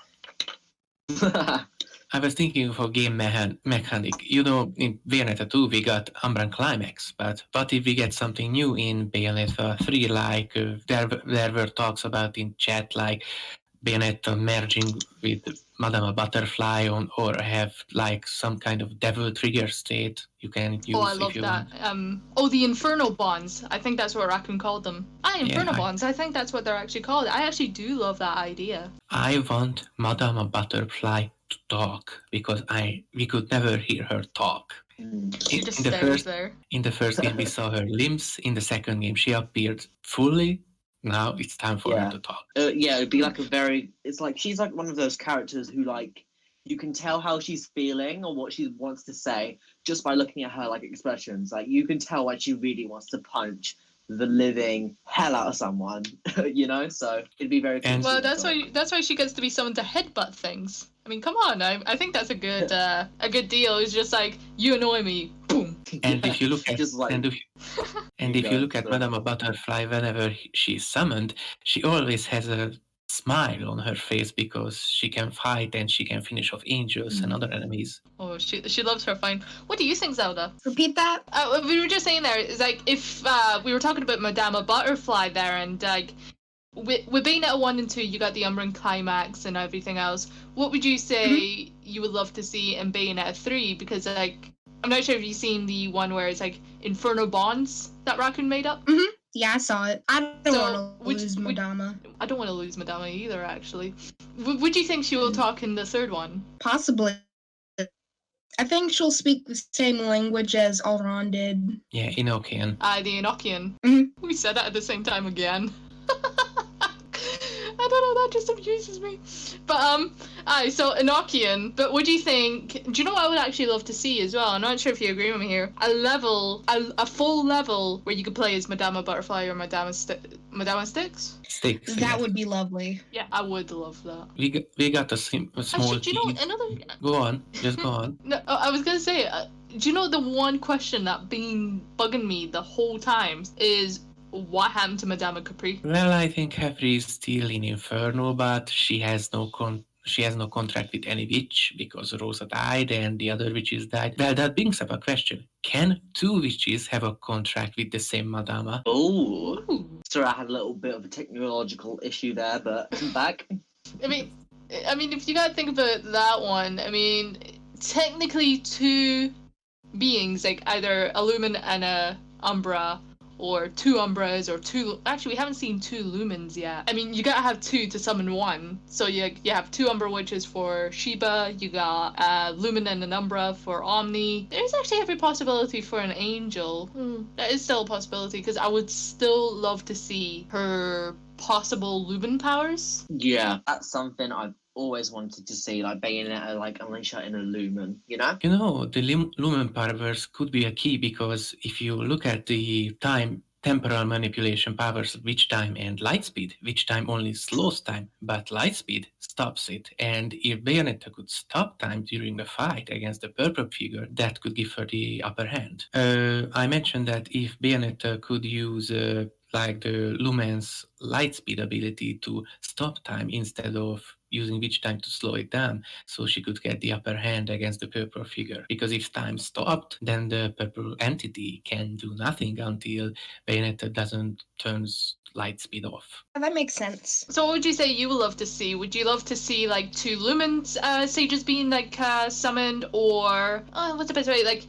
I was thinking of a game mechanic. You know, in Bayonetta 2 we got Umbran Climax, but what if we get something new in Bayonetta 3, like there were talks about in chat, like Bayonetta merging with Madame Butterfly or have like some kind of devil trigger state you can use Oh, I if love you that. want. The Inferno Bonds. I think that's what Rakun called them. Inferno Bonds. I think that's what they're actually called. I actually do love that idea. I want Madame Butterfly to talk because we could never hear her talk. She just stays there. In the first game we saw her limbs. In the second game she appeared fully. Now it's time for her to talk. It'd be like it's like she's like one of those characters who like you can tell how she's feeling or what she wants to say just by looking at her like expressions. Like you can tell when she really wants to punch the living hell out of someone, you know. So it'd be very. Well, that's why she gets to be summoned to headbutt things. I mean, come on. I think that's a good deal. It's just like you annoy me, boom. And if you look at if you look at sorry. Madame Butterfly, whenever she's summoned, she always has a smile on her face because she can fight and she can finish off angels and other enemies. Oh, she loves her fine. What do you think, Zelda? Repeat that. We were just saying there is like if we were talking about Madame Butterfly there, and like with Bayonetta 1 and 2, you got the Umbran Climax and everything else. What would you say you would love to see in Bayonetta 3? Because like I'm not sure if you've seen the one where it's like Inferno Bonds that Rakun made up. Mm-hmm. Yeah, I saw it. I don't want to lose Madama. I don't want to lose Madama either, actually. Would you think she will talk in the third one? Possibly. I think she'll speak the same language as Alron did. Yeah, Enochian. The Enochian. Mm-hmm. We said that at the same time again. I don't know, that just amuses me. But so Enochian. But what do you think? Do you know what I would actually love to see as well? I'm not sure if you agree with me here. A full level where you could play as Madame Butterfly or Madame Styx. Sticks. That would be lovely. Yeah, I would love that. We got a small. Actually, do you know another? Go on, just go on. No, I was gonna say. Do you know the one question that been bugging me the whole time is what happened to Madame Capri? Well, I think Capri is still in Inferno, but she has no contract with any witch because Rosa died and the other witches died. Well, that brings up a question. Can two witches have a contract with the same Madama? Oh, sorry, I had a little bit of a technological issue there, but I'm back. I mean, if you gotta think about that one, I mean, technically two beings, like either a Lumen and a Umbra, or two Umbras, or two... Actually, we haven't seen two Lumens yet. I mean, you gotta have two to summon one. So you have two Umbra Witches for Sheba, you got Lumen and an Umbra for Omni. There's actually every possibility for an Angel. That is still a possibility, because I would still love to see her possible Lumen powers. Yeah, that's something I've always wanted to see, like Bayonetta, like unleash her in a Lumen, you know? You know, the Lumen powers could be a key because if you look at the temporal manipulation powers of Witch Time and Lightspeed, Witch Time only slows time, but Lightspeed stops it. And if Bayonetta could stop time during the fight against the purple figure, that could give her the upper hand. I mentioned that if Bayonetta could use like the Lumen's Lightspeed ability to stop time instead of using Witch Time to slow it down, so she could get the upper hand against the purple figure. Because if time stopped, then the purple entity can do nothing until Bayonetta doesn't turn Lightspeed off. That makes sense. So what would you say you would love to see? Would you love to see like two Lumen sages being like summoned, or what's the best way, like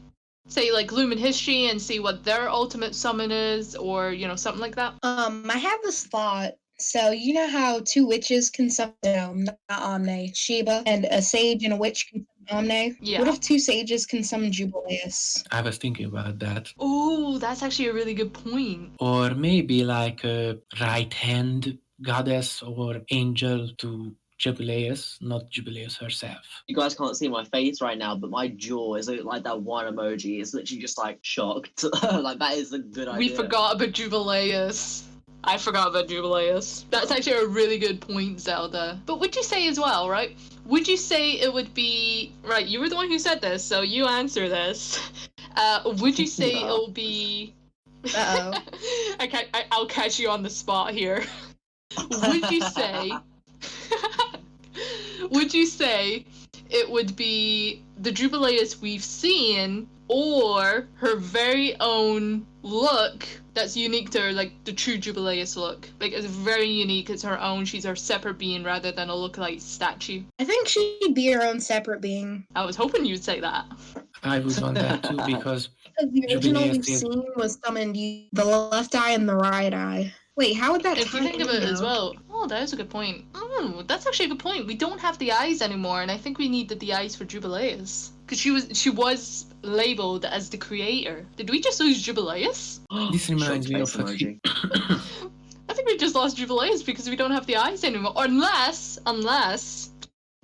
say like Lumen history and see what their ultimate summon is, or something like that? I have this thought. So you know how two witches can summon, not Omne, Sheba, and a sage and a witch can summon Omne? Yeah. What if two sages can summon Jubileus? I was thinking about that. Oh, that's actually a really good point. Or maybe like a right-hand goddess or angel to Jubileus, not Jubileus herself. You guys can't see my face right now, but my jaw is like that one emoji. It's literally just like shocked. Like that is a good idea. We forgot about Jubileus. I forgot about Jubileus. That's actually a really good point, Zelda. But would you say as well, right? Would you say it would be... Right, you were the one who said this, so you answer this. Would you say Yeah. it'll be... Uh-oh. I'll catch you on the spot here. Would you say... would you say it would be the Jubileus we've seen, or her very own look that's unique to her, like the true Jubileus look? Like, it's very unique, it's her own, she's her separate being rather than a look-alike statue. I think she'd be her own separate being. I was hoping you'd say that. I would want that too, because Because the original Jubileus we've is- seen was summoned the left eye and the right eye. Wait, how would that If you tie think of in, it as though? well, oh, that is a good point. Oh, that's actually a good point. We don't have the eyes anymore, and I think we needed the eyes for Jubileus. Because she was labeled as the creator. Did we just lose Jubileus? This reminds me Short of face a emoji. I think we just lost Jubileus because we don't have the eyes anymore. Or unless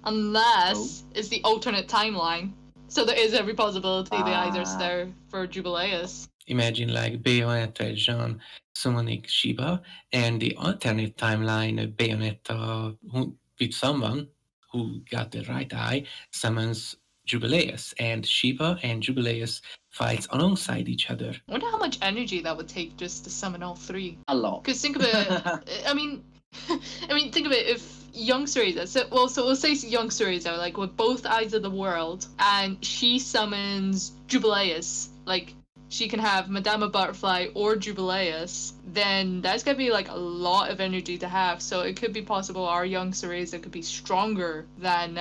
it's the alternate timeline. So there is every possibility the eyes are there for Jubileus. Imagine like Bayonetta and Jean summoning Shiba, and the alternate timeline, Bayonetta with someone who got the right eye summons Jubileus, and Shiba and Jubileus fights alongside each other. I wonder how much energy that would take just to summon all three. A lot. Because think of it, I mean, think of it, if young Cereza, so we'll say young Cereza, like with both eyes of the world, and she summons Jubileus, like she can have Madama Butterfly or Jubileus, then that's gonna be like a lot of energy to have. So it could be possible our young Cereza could be stronger than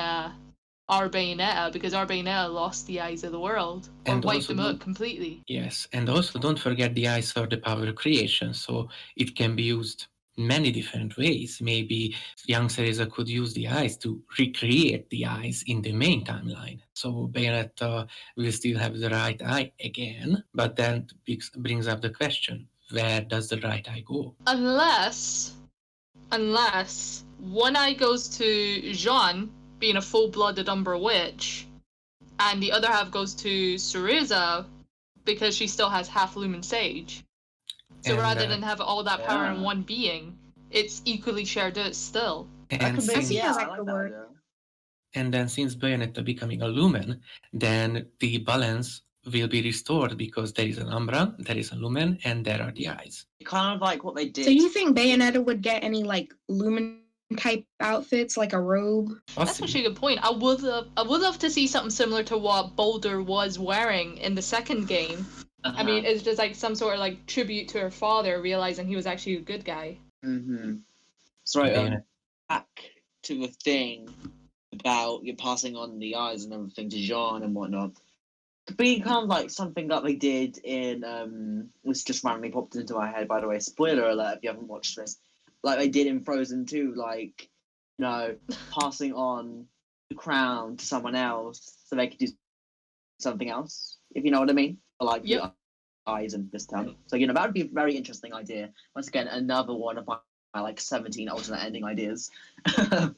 our Bayonetta, because our Bayonetta lost the eyes of the world, or And wiped also them out don't- completely. Yes, and also don't forget the eyes are the power of creation, so it can be used many different ways. Maybe young Cereza could use the eyes to recreate the eyes in the main timeline. So Bayonetta will still have the right eye again, but then brings up the question, where does the right eye go? Unless one eye goes to Jean, being a full-blooded Umbra Witch, and the other half goes to Cereza, because she still has half Lumen Sage. So And, rather than have all that power in yeah. one being, it's equally shared out still. That And could make, since, see how yeah, that I like could that work. idea. and then since Bayonetta becoming a lumen, then the balance will be restored because there is an Umbra, there is a lumen, and there are the eyes. Kind of like what they did. So you think Bayonetta would get any, like, Lumen type outfits, like a robe? That's Possibly. actually a good point. I would love to see something similar to what Boulder was wearing in the second game. I mean, it's just like some sort of like tribute to her father, realizing he was actually a good guy. Sorry, Bayonetta. back to the thing about you passing on the eyes and everything to Jean and whatnot. Could be kind of like something that they did in this just randomly popped into my head, by the way. Spoiler alert if you haven't watched this. Like they did in Frozen 2, like, you know, passing on the crown to someone else so they could do something else, if you know what I mean. Or like Yep. the eyes in this term. So, you know, that would be a very interesting idea. Once again, another one of my like 17 alternate ending ideas. 17,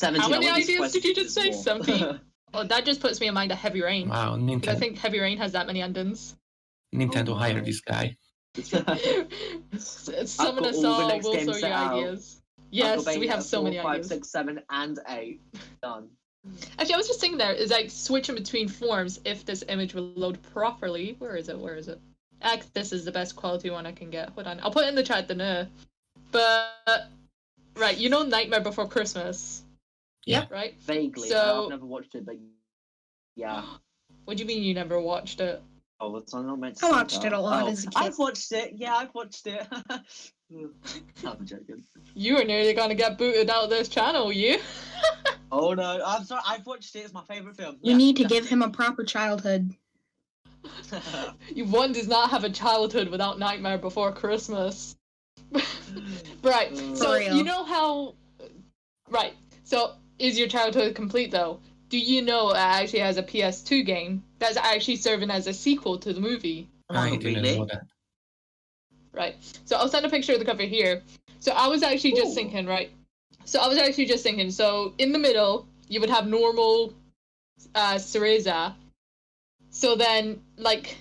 How many I wouldn't be ideas did you surprised if just say? it's more. 17? Oh, that just puts me in mind of Heavy Rain. Wow, Because I think Heavy Rain has that many endings. Nintendo Oh, hired wow. this guy. Summon got us all the all, next we'll games throw you set out. ideas. Yes, we have so 4, many 5, ideas. 6, 7, and 8. Done. Actually, I was just thinking there is like switching between forms if this image will load properly. Where is it? This is the best quality one I can get. Hold on, I'll put it in the chat then. But right, you know Nightmare Before Christmas. Yeah. Right. Vaguely. So- I've never watched it, but yeah. What do you mean you never watched it? Oh, it's not meant to I say watched that. it a lot Oh, as a kid. I've watched it. Yeah, I've watched it. I'm joking. You are nearly gonna get booted out of this channel, you. Oh no, I'm sorry. I've watched it. It's my favorite film. You need to give him a proper childhood. One does not have a childhood without Nightmare Before Christmas. Right. So real. you know how. Right. So is your childhood complete though? Do you know it actually has a PS2 game that's actually serving as a sequel to the movie? I Oh, didn't really? know that. Right. So I'll send a picture of the cover here. So I was actually just Ooh. thinking, right? So in the middle, you would have normal Cereza. So then, like,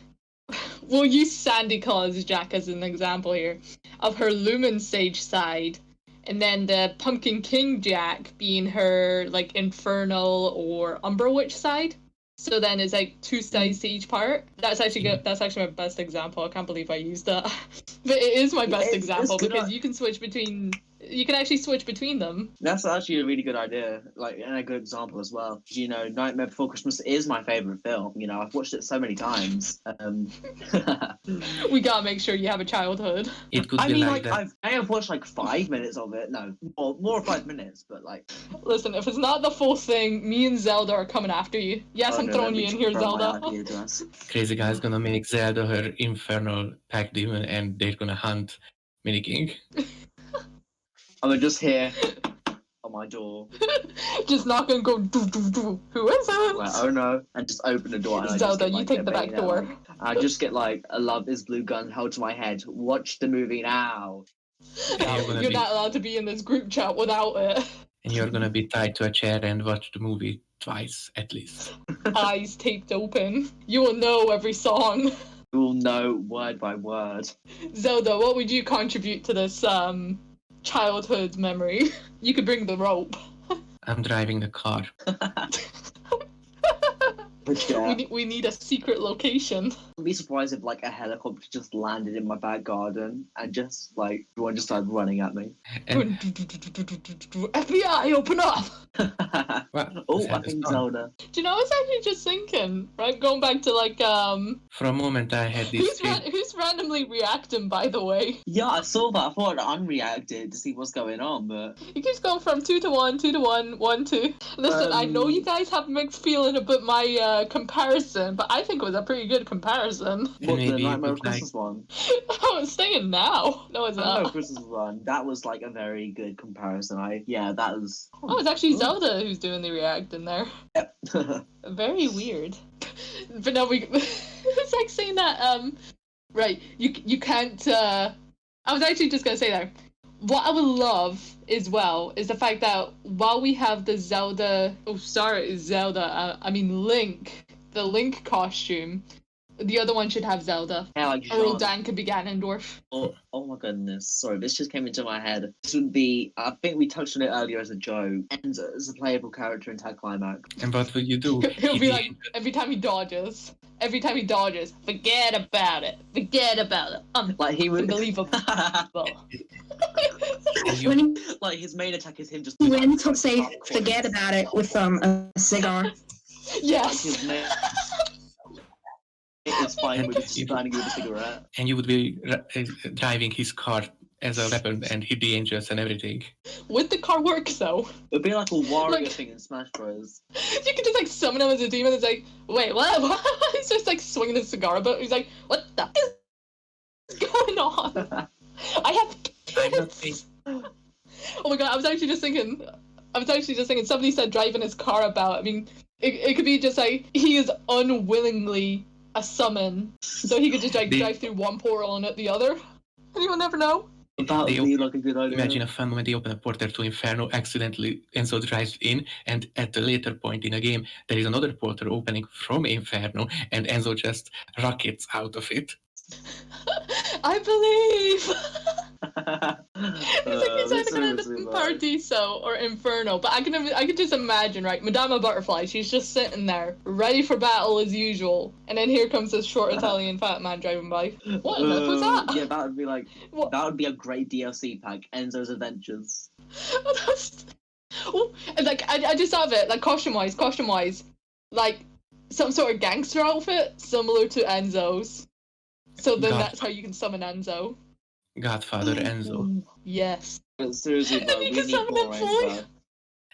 we'll use Sandy Claus Jack as an example here of her Lumen Sage side, and then the Pumpkin King Jack being her like Infernal or Umbra Witch side. So then it's like two sides to each part. That's actually good. That's actually my best example. I can't believe I used that, but it is my best example because you can switch between. You can actually switch between them. That's actually a really good idea, like, and a good example as well. You know, Nightmare Before Christmas is my favorite film. You know, I've watched it so many times. We gotta make sure you have a childhood. It could I be mean, like that. I have watched like 5 minutes of it. No, more 5 minutes, but like. Listen, if it's not the full thing, me and Zelda are coming after you. Yes, I'm throwing you in here, Zelda. Crazy Guy's gonna make Zelda her infernal pack demon, and they're gonna hunt Mini King. I'm just here on my door. Just knock and go do do do. Who is it? Like, oh no, and just open the door. And Zelda, I just get, like, you take a the back Bayonetta, door. like, I just get like a Love Is Blue gun held to my head. Watch the movie now. You're not allowed to be in this group chat without it. And you're gonna be tied to a chair and watch the movie twice at least. Eyes taped open. You will know every song. You will know word by word. Zelda, what would you contribute to this childhood memory? You could bring the rope. I'm driving the car. But yeah, We need a secret location. I'd be surprised if like a helicopter just landed in my back garden and just like everyone just started running at me. And FBI, open up! well, Oh, I Zelda's think gone. Zelda. Do you know, I was actually just thinking, right? Going back to like, For a moment, I had this. who's randomly reacting, by the way? Yeah, I saw that. I thought I'd unreacted to see what's going on, but It keeps going from 2 to 1, 2 to 1, 1 2. Listen, I know you guys have mixed feeling about my comparison, but I think it was a pretty good comparison. what, the maybe you Nightmare would of Christmas one? Oh, it's staying now. No, it's Nightmare of not. Christmas one. That was like a very good comparison. That was. Oh, it's actually Zelda who's doing the reacting there. Yep. Very weird. But no, it's like saying that, right, you can't, I was actually just gonna say that. What I would love as well is the fact that while we have the Link, the Link costume, the other one should have Zelda. Yeah, like Or Jean. Dan could be Ganondorf. Oh my goodness. Sorry, this just came into my head. This would be, I think we touched on it earlier as a joke, Enzo as a playable character in Tag Climax. And what will you do? He'll be like, every time he dodges, forget about it. Like he would. Unbelievable. And you- When he Like his main attack is him just. wins, he'll say, "Forget about it," with a cigar. Yes. His main. It's fine with just trying to give a cigarette. and you would be driving his car as a weapon and hit the angels and everything. Would the car work though? It'd be like a warrior Like- thing in Smash Bros. You could just like summon him as a demon. It's like, wait, what? He's just like swinging his cigar about. He's like, what the is going on? I have I'm not kids. Oh my god! I was actually just thinking. Somebody said driving his car about. I mean, it could be just like he is unwillingly a summon, so he could just like drive through one portal and out the other. Anyone never know? That would They be like a good idea. Imagine a fun moment they open a portal to Inferno accidentally, Enzo drives in, and at a later point in a game, there is another portal opening from Inferno, and Enzo just rockets out of it. I believe. It's like he's This either gonna end is up in really Paradiso or Inferno, but I can just imagine, right? Madama Butterfly, she's just sitting there, ready for battle as usual, and then here comes this short Italian fat man driving by. What on earth was that? Yeah, that would be like What? that would be a great DLC pack. Enzo's Adventures. Oh, and like I just thought of it, like costume wise, like some sort of gangster outfit similar to Enzo's. So then God. that's how you can summon Enzo. Godfather Enzo. Yes. But seriously, And though, then you we can need summon more him fully. Enzo.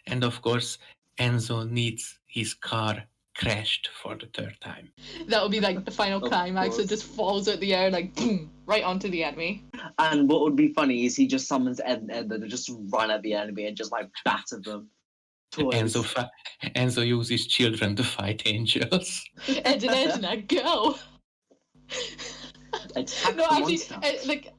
And of course, Enzo needs his car crashed for the third time. That would be like the final Of climax. It course. just falls out the air like boom, right onto the enemy. And what would be funny is he just summons Ed and then just run at the enemy and just like batter them. Toys. Enzo uses children to fight angels. Edna, go! Attack No, the actually, monster.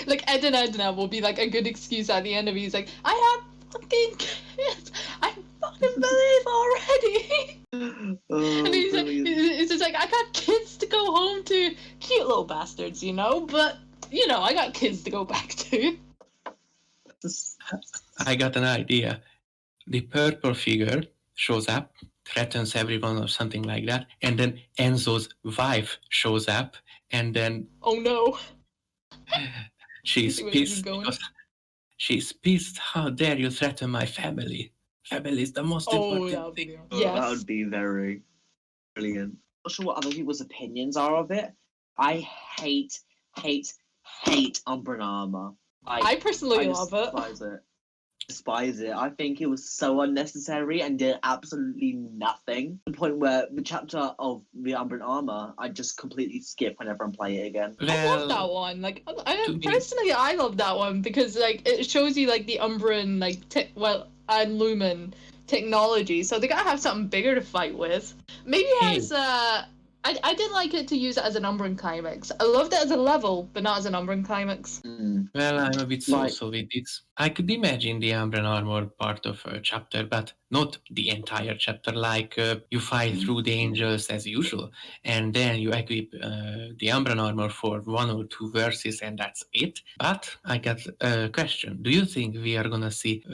like Edna will be like a good excuse at the end of it. He's like, I have fucking kids. I fucking believe already. Oh, And he's like, brilliant. it's just like, I got kids to go go home to cute little bastards, you know? But, you know, I got kids to go back to. I got an idea. The purple figure shows up, threatens everyone or something like that, and then Enzo's wife shows up, and then Oh no. she's See where this is pissed going. because she's pissed. How dare you threaten my family? Family is the most Oh, important that would be thing. That yes. would be very brilliant. Not sure what other people's opinions are of it. I hate Umbran armor. I personally love it. Despise it. I think it was so unnecessary and did absolutely nothing. To the point where the chapter of the Umbran armor, I just completely skip whenever I play it again. I love that one. Like, to me- personally, I love that one because like it shows you like the Umbran like and Lumen technology. So they gotta have something bigger to fight with. Maybe Hey. as I did like it to use it as an Umbran climax. I loved it as a level, but not as an Umbran climax. Well, I'm a bit Like- so with it. I could imagine the Umbran armor part of a chapter, but not the entire chapter. Like you fight through the angels as usual, and then you equip the Umbran armor for 1 or 2 verses, and that's it. But I got a question. Do you think we are gonna see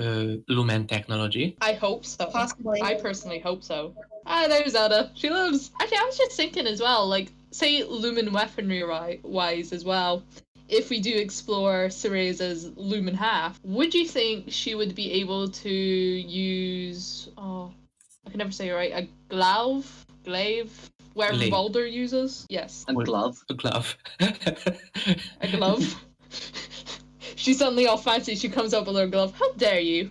Lumen technology? I hope so. Possibly. I personally hope so. Ah, there's Zelda. She lives. Actually, I was just thinking as well, like, say Lumen weaponry wise as well. If we do explore Cereza's Lumen half, would you think she would be able to use? Oh, I can never say it right. A glaive, wherever Glaive. Baldur uses. Yes, A glove. A glove. a glove. She's suddenly all fancy. She comes up with her glove. How dare you?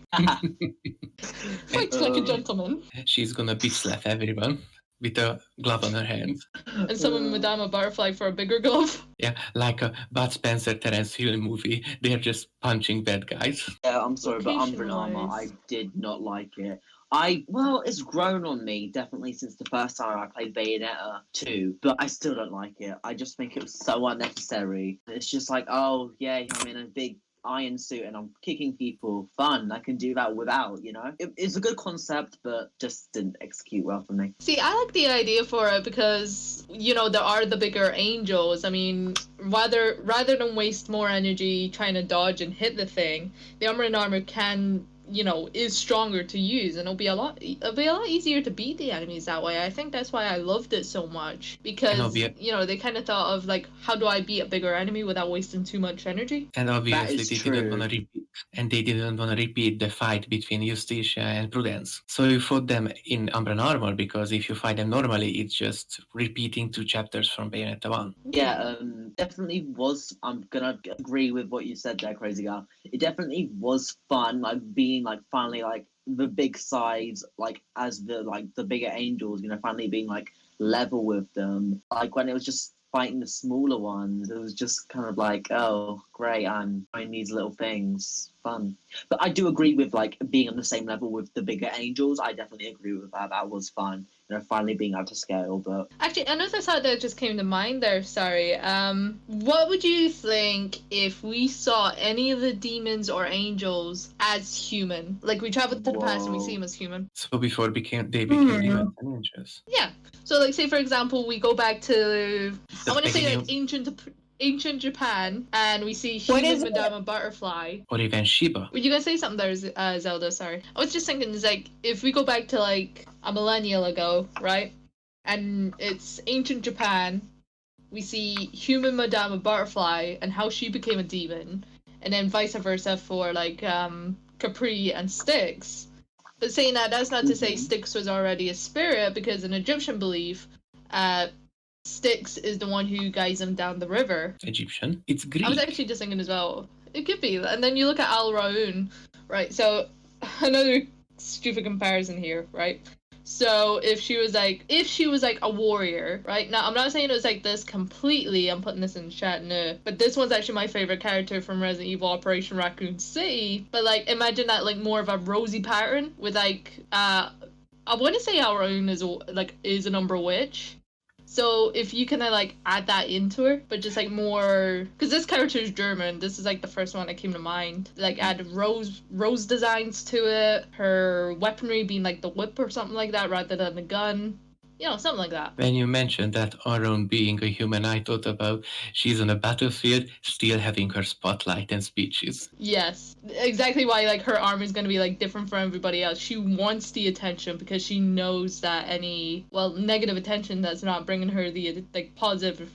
Fight like a gentleman. She's gonna bitch slap everyone with a glove on her hand. And summon Madame Butterfly for a bigger glove. Yeah, like a Bud Spencer Terence Hill movie. They're just punching bad guys. Yeah, I'm sorry, but Umbran armor, I Location-wise. did not like it. It's grown on me definitely since the first time I played Bayonetta 2, but I still don't like it. I just think it was so unnecessary. It's just like, oh yeah, I'm in a big iron suit and I'm kicking people. Fun, I can do that without, you know? It's a good concept, but just didn't execute well for me. See, I like the idea for it because, you know, there are the bigger angels. I mean, rather than waste more energy trying to dodge and hit the thing, the Umbran armor can, you know, is stronger to use, and it'll be a lot easier to beat the enemies that way. I think that's why I loved it so much, because you know, they kind of thought of like, how do I beat a bigger enemy without wasting too much energy? And obviously is they didn't true. want to repeat, and they didn't want to repeat the fight between Justicia and Prudence. So you fought them in Umbran armor, because if you fight them normally, it's just repeating 2 chapters from Bayonetta 1. Yeah, definitely was. I'm gonna agree with what you said there, Crazy Girl. It definitely was fun, like being like finally like the big size, like as the bigger angels, you know, finally being like level with them. Like when it was just fighting the smaller ones, it was just kind of like, oh great, I'm trying these little things. Fun. But I do agree with like being on the same level with the bigger angels. I definitely agree with that. That was fun. You know, finally being able to scale. But Actually, another thought that just came to mind there, sorry. What would you think if we saw any of the demons or angels as human? Like, we traveled to the past and we Whoa. see them as human. So before they became demons and angels. Yeah. So, like, say, for example, we go back to, I want to say, like, ancient Japan, and we see What human is it? Madame Butterfly. Or even Shiba. Were you gonna say something there, Zelda? Sorry. I was just thinking, it's like, if we go back to, like, a millennial ago, right? And it's ancient Japan, we see human Madame Butterfly and how she became a demon, and then vice versa for, like, Capri and Styx. But saying that, that's not to say Styx was already a spirit, because in Egyptian belief, Styx is the one who guides them down the river. Egyptian. It's Greek. I was actually just thinking as well, it could be. And then you look at Al Raun, right? So another stupid comparison here, right? So if she was like a warrior, right? Now I'm not saying it was like this completely. I'm putting this in the chat now, but this one's actually my favorite character from Resident Evil Operation Raccoon City. But like, imagine that like more of a rosy pattern with like I want to say Al Raun is an Umbra witch. So if you kind of like add that into her, but just like more, because this character is German. This is like the first one that came to mind. Like add rose designs to it. Her weaponry being like the whip or something like that rather than the gun. something like that. When you mentioned that Auron being a human, I thought about she's on a battlefield still having her spotlight and speeches. Yes, exactly why like her armor is going to be like different from everybody else. She wants the attention because she knows that any negative attention that's not bringing her the like positive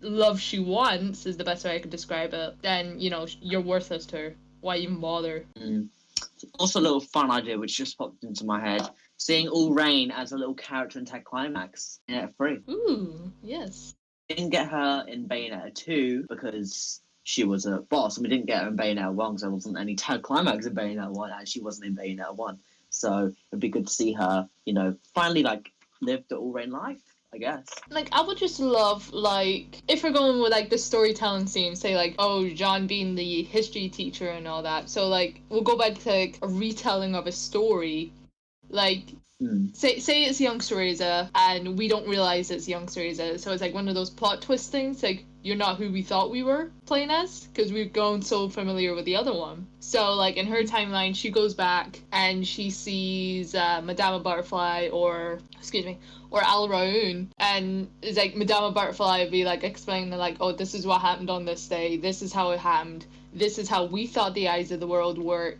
love she wants is the best way I could describe it. Then you're worthless to her. Why even bother? Also, a little fun idea which just popped into my head: seeing Rain as a little character in Tech Climax in Bayonetta 3. Ooh, yes. Didn't get her in Bayonetta 2 because she was a boss, and we didn't get her in Bayonetta 1 because there wasn't any Tag Climax in Bayonetta 1, and she wasn't in Bayonetta 1. So it'd be good to see her, finally live the Rain life, I guess. Like, I would just love, if we're going with, the storytelling scene, say, Jean being the history teacher and all that. So, we'll go back to, a retelling of a story. Say it's young Cereza, and we don't realize it's young Cereza. So it's, one of those plot twist things. You're not who we thought we were playing as, because we've grown so familiar with the other one. So, in her timeline, she goes back, and she sees Madama Butterfly, or Al Raun, and it's Madama Butterfly would be explaining oh, this is what happened on this day, this is how it happened, this is how we thought the eyes of the world work,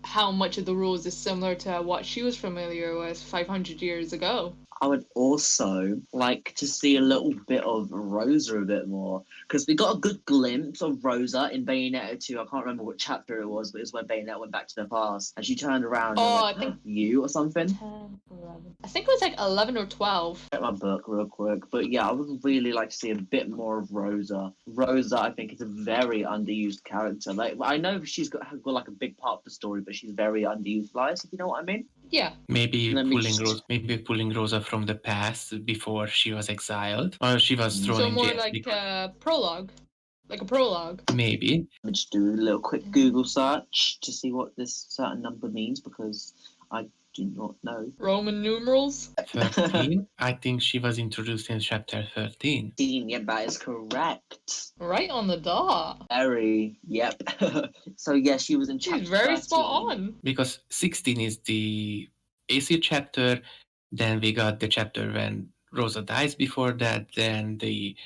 how much of the rules is similar to what she was familiar with 500 years ago. I would also like to see a little bit of Rosa a bit more, because we got a good glimpse of Rosa in Bayonetta 2. I can't remember what chapter it was, but it's when Bayonetta went back to the past and she turned around and I think you or something. 10, 11. I think it was 11 or 12. Get my book real quick, but yeah, I would really like to see a bit more of Rosa. Rosa, I think, is a very underused character. I know she's got a big part of the story, but she's very underutilized, if you know what I mean. Yeah. Maybe pulling Rosa from the past before she was exiled, or she was thrown in more jail. a prologue. Like a prologue. Maybe. Let me just do a little quick Google search to see what this certain number means, because I do not know. Roman numerals? 13? I think she was introduced in chapter 13. Yeah, that is correct. Right on the dot. Yep. So yeah, she was in chapter She's very 13. spot on. Because 16 is the AC chapter, then we got the chapter when Rosa dies before that, then the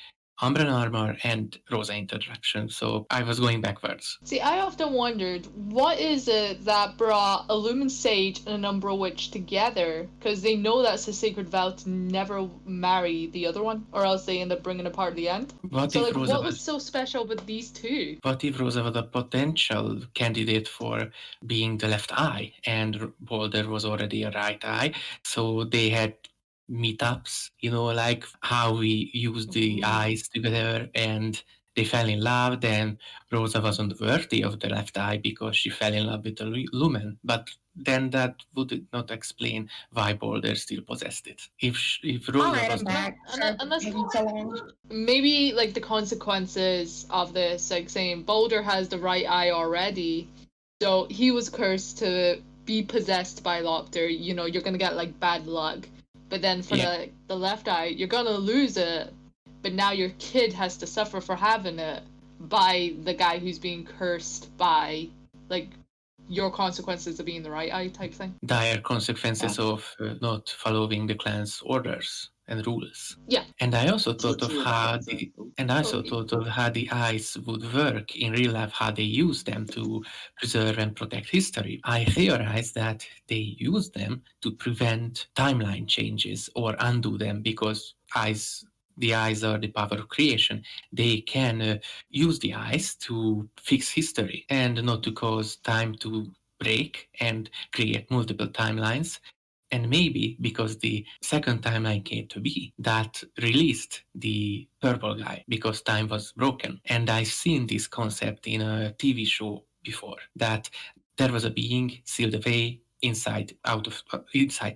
Umbran armor and Rosa introduction. So I was going backwards. See, I often wondered, what is it that brought a Lumen Sage and an Umbra Witch together? Because they know that's a sacred vow to never marry the other one, or else they end up bringing apart at the end. What was so special with these two? What if Rosa was a potential candidate for being the left eye, and Boulder was already a right eye? So they had meetups, how we use the eyes together, and they fell in love. Then Rosa wasn't worthy of the left eye because she fell in love with the Lumen, but then that would not explain why Boulder still possessed it. If Rosa was back. Maybe the consequences of this, saying Boulder has the right eye already, so he was cursed to be possessed by Lopter. You're gonna get bad luck. But then for the left eye, you're gonna lose it. But now your kid has to suffer for having it by the guy who's being cursed by, your consequences of being the right eye type thing. Dire consequences of not following the clan's orders and rules. Yeah. And I also thought of how the eyes would work in real life, how they use them to preserve and protect history. I theorized that they use them to prevent timeline changes or undo them, because the eyes are the power of creation. They can use the eyes to fix history and not to cause time to break and create multiple timelines. And maybe because the second timeline came to be, that released the purple guy because time was broken. And I've seen this concept in a TV show before, that there was a being sealed away inside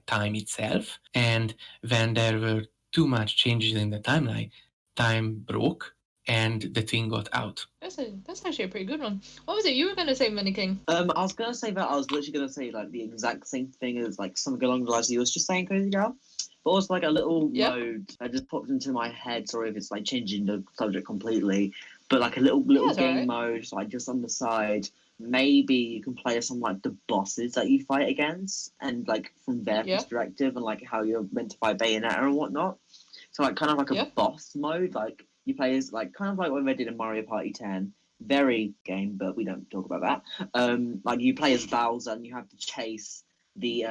time itself. And when there were too much changes in the timeline, time broke and the thing got out. That's actually a pretty good one. What was it you were going to say, Mini King? I was going to say that. I was literally going to say the exact same thing as something along the lines you was just saying, Crazy Girl. But also a little mode that just popped into my head. Sorry if it's changing the subject completely, but a little game mode, just on the side, maybe you can play as some like the bosses that you fight against, and like from their Yeah. perspective, and like how you're meant to fight Bayonetta and whatnot. So like kind of like a Yeah. boss mode, like you play as like kind of like what they did in Mario Party 10. Very game, but we don't talk about that. Like you play as Bowser and you have to chase the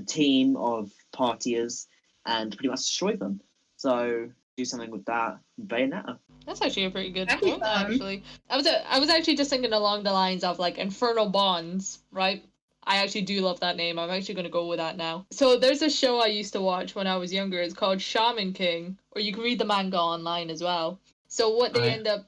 team of partiers and pretty much destroy them. So do something with that, Bayonetta. That's actually a pretty good That'd be point, fun. actually. I was actually just thinking along the lines of like Infernal Bonds, right? I actually do love that name. I'm actually going to go with that now. So there's a show I used to watch when I was younger. It's called Shaman King, or you can read the manga online as well. So what they end up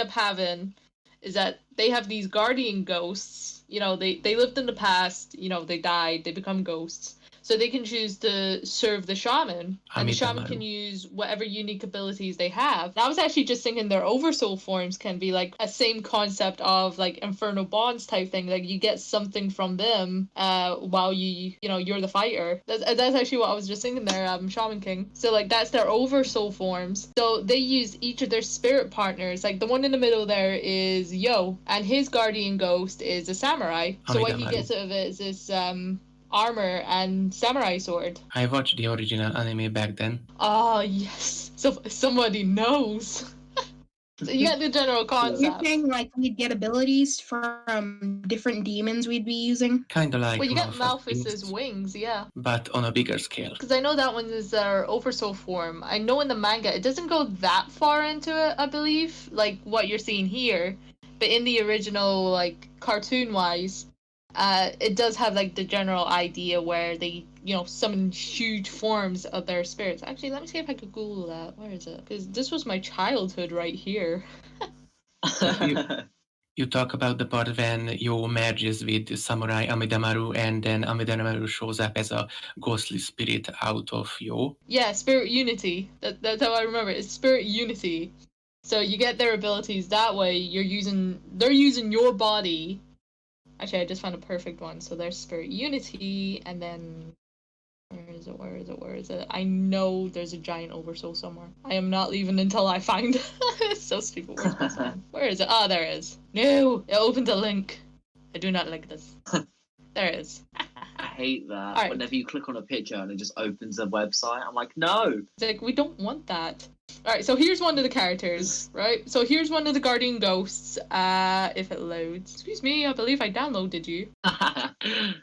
having is that they have these guardian ghosts. You know, they lived in the past. You know, they died. They become ghosts. So they can choose to serve the shaman, and the shaman can use whatever unique abilities they have. And I was actually just thinking their oversoul forms can be like a same concept of like Infernal Bonds type thing. Like you get something from them while you're the fighter. That's actually what I was just thinking there, Shaman King. So like that's their oversoul forms. So they use each of their spirit partners. Like the one in the middle there is Yo, and his guardian ghost is a samurai. So what he gets out of it is this armor and samurai sword. I watched the original anime back then. Oh yes, so somebody knows. So you get the general concept. You're saying like we'd get abilities from different demons we'd be using? Kind of like Well, you get Malphite's Malphite's wings, yeah. but on a bigger scale. Because I know that one is their oversoul form. I know in the manga it doesn't go that far into it, I believe, like what you're seeing here. But in the original, like cartoon-wise, it does have like the general idea where they, summon huge forms of their spirits. Actually, let me see if I could Google that. Where is it? Because this was my childhood right here. You talk about the part when Yo merges with Samurai Amidamaru, and then Amidamaru shows up as a ghostly spirit out of Yo. Yeah, Spirit Unity. That's how I remember it. It's Spirit Unity. So you get their abilities that way. They're using your body. Actually, I just found a perfect one. So there's Spirit Unity, and then where is it? I know there's a giant oversoul somewhere. I am not leaving until I find it. It's so stupid. Where's my song? Where is it? Oh, there it is. No, it opened a link. I do not like this. There it is. I hate that. Right. Whenever you click on a picture and it just opens a website, I'm like, no. It's like, we don't want that. Alright, so here's one of the characters, right? So here's one of the guardian ghosts, if it loads. Excuse me, I believe I downloaded you.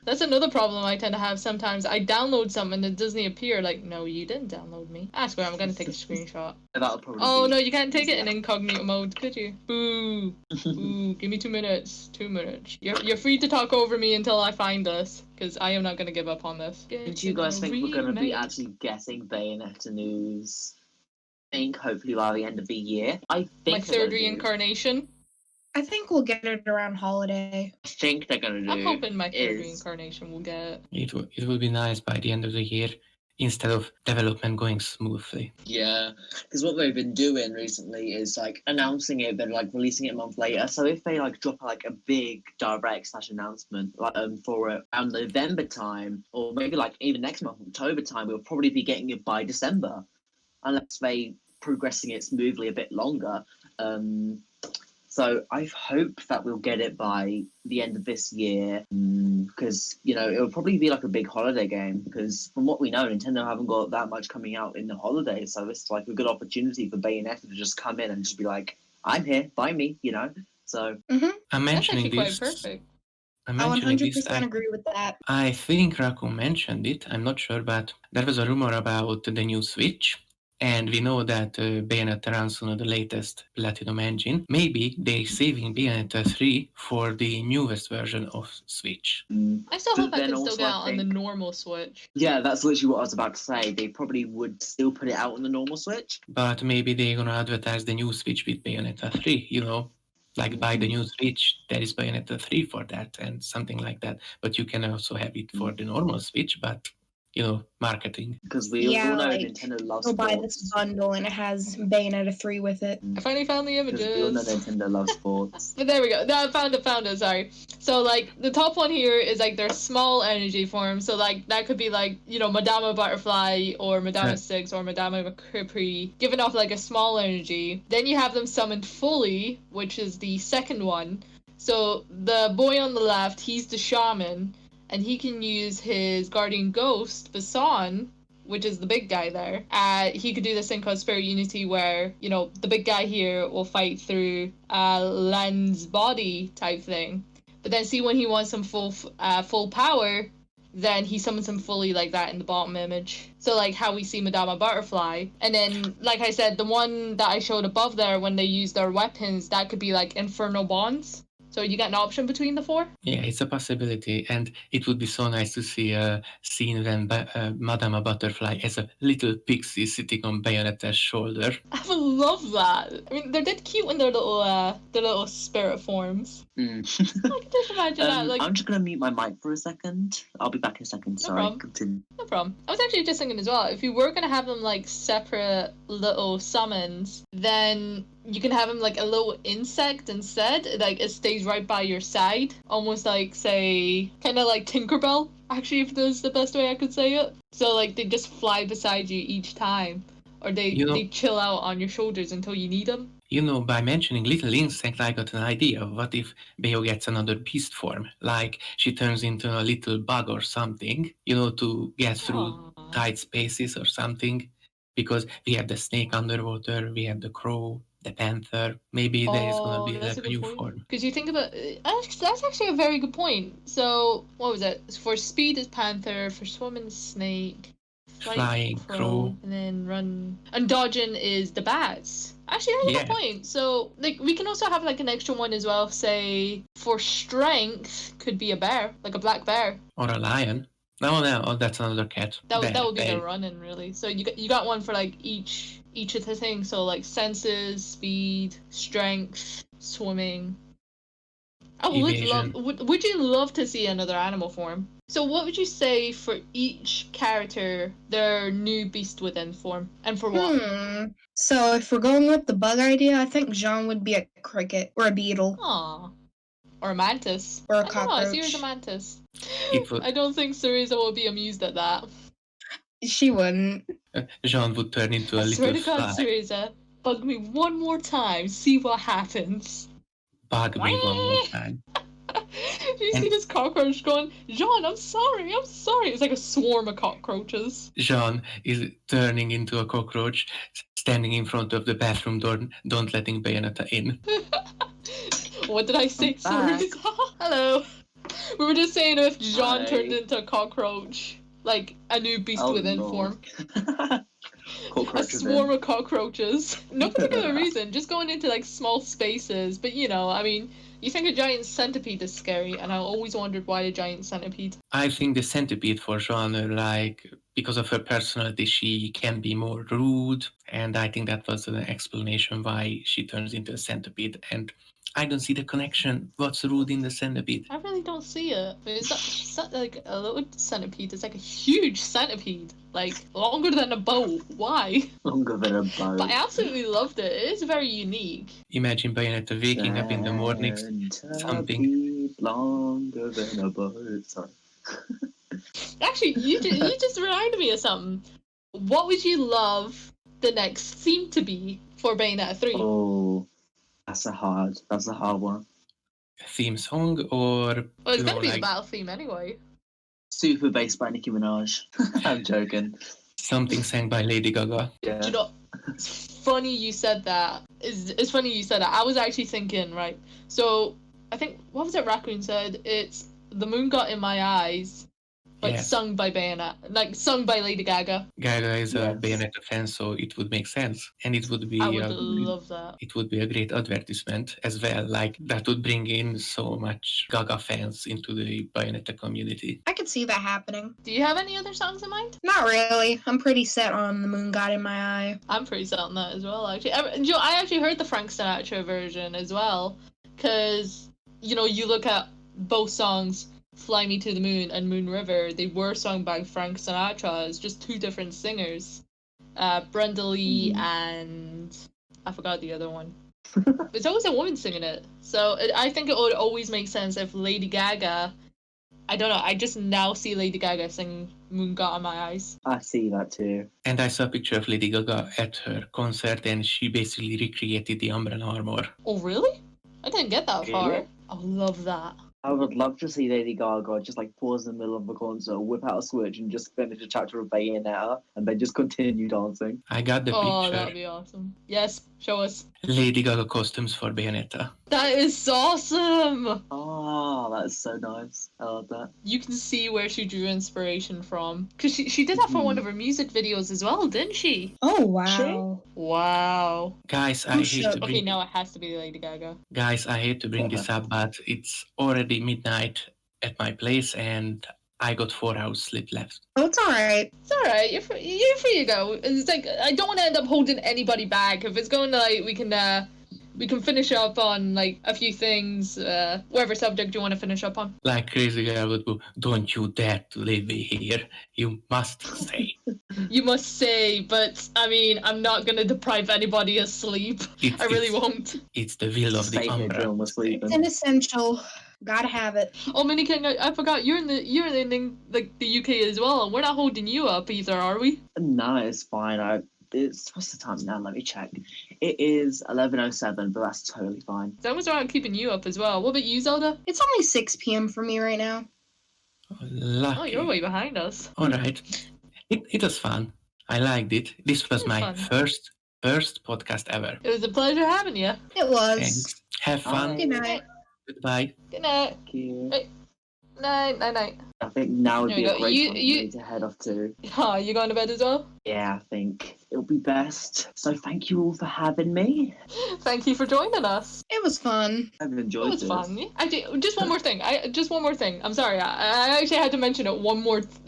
That's another problem I tend to have sometimes. I download something and it doesn't appear, like, no, you didn't download me. I swear, I'm gonna take a screenshot. That'll probably Oh, be... no, you can't take it in incognito mode, could you? Boo. Boo, give me 2 minutes. 2 minutes. You're free to talk over me until I find this, because I am not gonna give up on this. Do you guys think we're gonna be actually getting Bayonetta news? I think hopefully by the end of the year. I think My third reincarnation. I think we'll get it around holiday. I think they're gonna do. I'm hoping my third reincarnation will get it. It will be nice by the end of the year, instead of development going smoothly. Yeah, because what they've been doing recently is like announcing it, then like releasing it a month later. So if they like drop like a big direct / announcement like for it around November time, or maybe like even next month, October time, we'll probably be getting it by December, unless they progressing it smoothly a bit longer. So I hope that we'll get it by the end of this year, because it'll probably be like a big holiday game. Because from what we know, Nintendo haven't got that much coming out in the holidays, so it's like a good opportunity for Bayonetta to just come in and just be like, "I'm here, buy me," So I'm mentioning That's this. quite perfect. I'm I mentioning 100% this. agree with that. I think Rakun mentioned it. I'm not sure, but there was a rumor about the new Switch. And we know that Bayonetta runs on the latest Platinum engine. Maybe they're saving Bayonetta 3 for the newest version of Switch. I still hope I then can still also get I out on the think- normal Switch. yeah, that's literally what I was about to say. They probably would still put it out on the normal Switch. But maybe they're gonna advertise the new Switch with Bayonetta 3, Like buy the new Switch, there is Bayonetta 3 for that and something like that. But you can also have it for the normal Switch, but marketing. Because we Yeah, all know like, Nintendo loves Go buy this sports. bundle and it has Bayonetta 3 with it. I finally found the Because we all know images. Nintendo loves sports. But there we go. No, I found it, sorry. So, like, the top one here is, like, their small energy form. So, like, that could be, like, Madama Butterfly or Madama Six or Madama Capri, giving off, like, a small energy. Then you have them summoned fully, which is the second one. So, the boy on the left, he's the shaman, and he can use his guardian ghost, Basan, which is the big guy there. He could do this thing called Spirit Unity where, the big guy here will fight through Len's body type thing. But then see when he wants some full power, then he summons him fully like that in the bottom image. So like how we see Madama Butterfly. And then, like I said, the one that I showed above there when they use their weapons, that could be like Infernal Bonds. So you get an option between the four? Yeah, it's a possibility, and it would be so nice to see a scene when Madama Butterfly as a little pixie sitting on Bayonetta's shoulder. I would love that. I mean, they're dead cute in their little spirit forms. I can just imagine that. Like, I'm just gonna mute my mic for a second. I'll be back in a second. Sorry, problem. continue. No problem. I was actually just thinking as well, if you were gonna have them like separate little summons, then you can have him like a little insect instead. Like it stays right by your side, almost like, say, kind of like Tinkerbell. Actually, if that's the best way I could say it. So like they just fly beside you each time, or they chill out on your shoulders until you need them. By mentioning little insect, I got an idea. What if Bayo gets another beast form? Like she turns into a little bug or something, to get through tight spaces or something. Because we have the snake underwater, we have the crow, the panther. Maybe there is going to be like a new form. Because you think about that's actually a very good point. So what was it? For speed is panther, for swimming is snake, flying crow, and then run and dodging is the bats. Actually, that's a good point. So like we can also have like an extra one as well. Say for strength could be a bear, like a black bear or a lion. No, that's another cat. That would be the running, really. So you got one for like each of the things. So like senses, speed, strength, swimming. I would you love to see another animal form? So what would you say for each character, their new beast within form, and for what? So if we're going with the bug idea, I think Jean would be a cricket or a beetle. Aww. Or a mantis. Or a cockroach. I see her as a mantis. Would... I don't think Cereza will be amused at that. She wouldn't. Jean would turn into a little fly. Swear to God, fly. Cereza, bug me one more time, see what happens. Bug me one more time. You see this cockroach going, Jean, I'm sorry. It's like a swarm of cockroaches. Jean is turning into a cockroach, standing in front of the bathroom door, don't letting Bayonetta in. What did I say, Cereza? Hello. We were just saying if Jean turned into a cockroach, like a new beast within form. A swarm of cockroaches. No particular reason, just going into like small spaces. But I mean, you think a giant centipede is scary, and I always wondered why a giant centipede. I think the centipede for Jean, like, because of her personality, she can be more rude, and I think that was an explanation why she turns into a centipede. And I don't see the connection. What's rude in the centipede? I really don't see it. But it's not like a little centipede. It's like a huge centipede. Like, longer than a boat. Why? Longer than a boat. But I absolutely loved it. It is very unique. Imagine Bayonetta waking up in the morning, something... Longer than a boat. Sorry. Actually, you just reminded me of something. What would you love the next theme to be for Bayonetta 3? Oh... That's a hard one. Theme song or... Well, it's going to be the battle theme anyway. Super bass by Nicki Minaj. I'm joking. Something sang by Lady Gaga. Yeah. Do you know, it's funny you said that. It's funny you said that. I was actually thinking, right? So, I think, what was it Rakun said? It's The Moon Got in My Eyes. Like, sung by Bayonetta. Like, sung by Lady Gaga. Gaga is a Bayonetta fan, so it would make sense. And it would be... I would love that. It would be a great advertisement as well. Like, that would bring in so much Gaga fans into the Bayonetta community. I could see that happening. Do you have any other songs in mind? Not really. I'm pretty set on The Moon God in My Eye. I'm pretty set on that as well, actually. I actually heard the Frank Sinatra version as well. Because, you look at both songs... Fly Me to the Moon and Moon River, they were sung by Frank Sinatra as just two different singers. Brenda Lee and I forgot the other one. It's always a woman singing it. So I think it would always make sense if Lady Gaga, I don't know, I just now see Lady Gaga sing Moon Got on My Eyes. I see that too. And I saw a picture of Lady Gaga at her concert, and she basically recreated the Umbrella armor. Oh, really? I didn't get that far. Really? I would love that. I would love to see Lady Gaga just like pause in the middle of a concert, whip out a switch, and just finish a chapter of Bayonetta, and then just continue dancing. I got the Oh, picture. that'd be awesome. Yes, show us. Lady Gaga costumes for Bayonetta. That is awesome! Oh, that is so nice. I love that. You can see where she drew inspiration from. Because she did that for one of her music videos as well, didn't she? Oh, wow. Wow. Guys, I Oh, hate shit. to Okay, bring now it has to be Lady Gaga. Guys, I hate to bring this up, but it's already midnight at my place, and I got 4 hours sleep left. Oh, it's all right. It's alright, you're free to go. It's like, I don't want to end up holding anybody back. If it's going to, like, we can finish up on, like, a few things, whatever subject you want to finish up on. Like Crazy Girl would go, don't you dare to leave me here. You must stay. You must say, but, I mean, I'm not going to deprive anybody of sleep. I really won't. It's the will of the Stay here, Umbra. Bill, we're sleeping. It's an essential. Gotta have it. Oh, Mini King, I forgot, you're in the UK as well, and we're not holding you up either, are we? No, it's fine. It's what's the time now? Let me check. It is 11:07, but that's totally fine. As long as we're not keeping you up as well. What about you, Zelda? It's only 6 p.m. for me right now. Lucky. Oh, you're way behind us. Alright. It was fun. I liked it. This was It was my fun. first podcast ever. It was a pleasure having you. It was. Thanks. Have fun. Bye. Good night. Goodbye. Good night. Thank you. Night. I think now would There be you a go. great You- time for you- me to head off to. Oh, you going to bed as well? Yeah, I think it'll be best. So thank you all for having me. Thank you for joining us. It was fun. I've It enjoyed was this. fun. Actually, just one more thing. Just one more thing. I'm sorry. I actually had to mention it.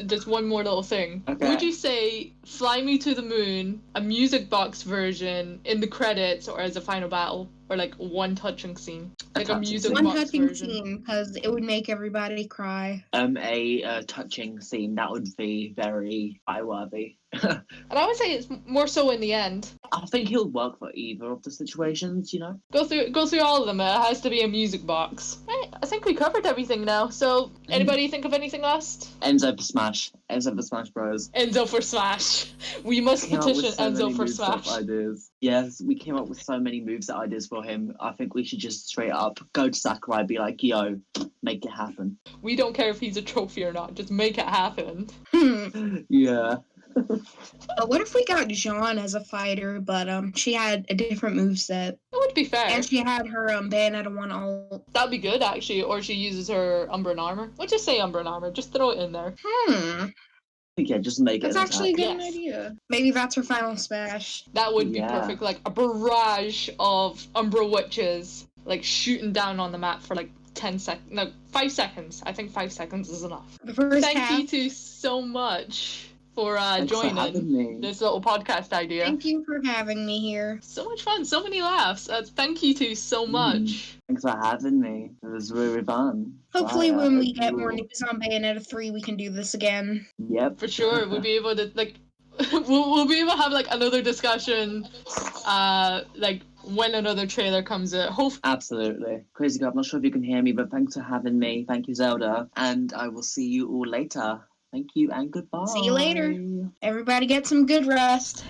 Just one more little thing. Okay. Would you say "Fly Me to the Moon" a music box version in the credits or as a final battle, or like one touching scene, like a touching music scene. One box touching version? scene because it would make everybody cry. A touching scene that would be very eye-worthy. And I would say it's more so in the end. I think he'll work for either of the situations, you know. Go through all of them. It has to be a music box. Right, I think we covered everything now. So, anybody think of anything last? Enzo for Smash. Enzo for Smash Bros. Enzo for Smash. We must Came up with petition so Enzo many for moveset Smash. ideas. Yes, we came up with so many moveset ideas for him. I think we should just straight up go to Sakurai and be like, yo, make it happen. We don't care if he's a trophy or not. Just make it happen. Yeah. But what if we got Jean as a fighter, but she had a different moveset, That would be fair. and she had her Bayonetta 1 all. That'd be good, actually. Or she uses her Umbran armor. We'll just say Umbran armor. Just throw it in there. Yeah, just make That's it. actually a good Yes. idea. Maybe that's her final smash. That would be Yeah. perfect. Like a barrage of Umbra witches, like shooting down on the map for like 5 seconds. I think 5 seconds is enough. The first Thank half. you two so much for Thanks for joining having me. this little podcast idea. Thank you for having me here. So much fun, so many laughs. Thank you two so much. Thanks for having me. It was really fun. Hopefully, Bye, when we hope get you more all- news on Bayonetta 3, we can do this again. Yep. For sure, we'll be able to like, we'll be able to have like another discussion, like when another trailer comes out. Absolutely. Crazy girl, I'm not sure if you can hear me, but thanks for having me. Thank you, Zelda. And I will see you all later. Thank you and goodbye. See you later. Everybody get some good rest.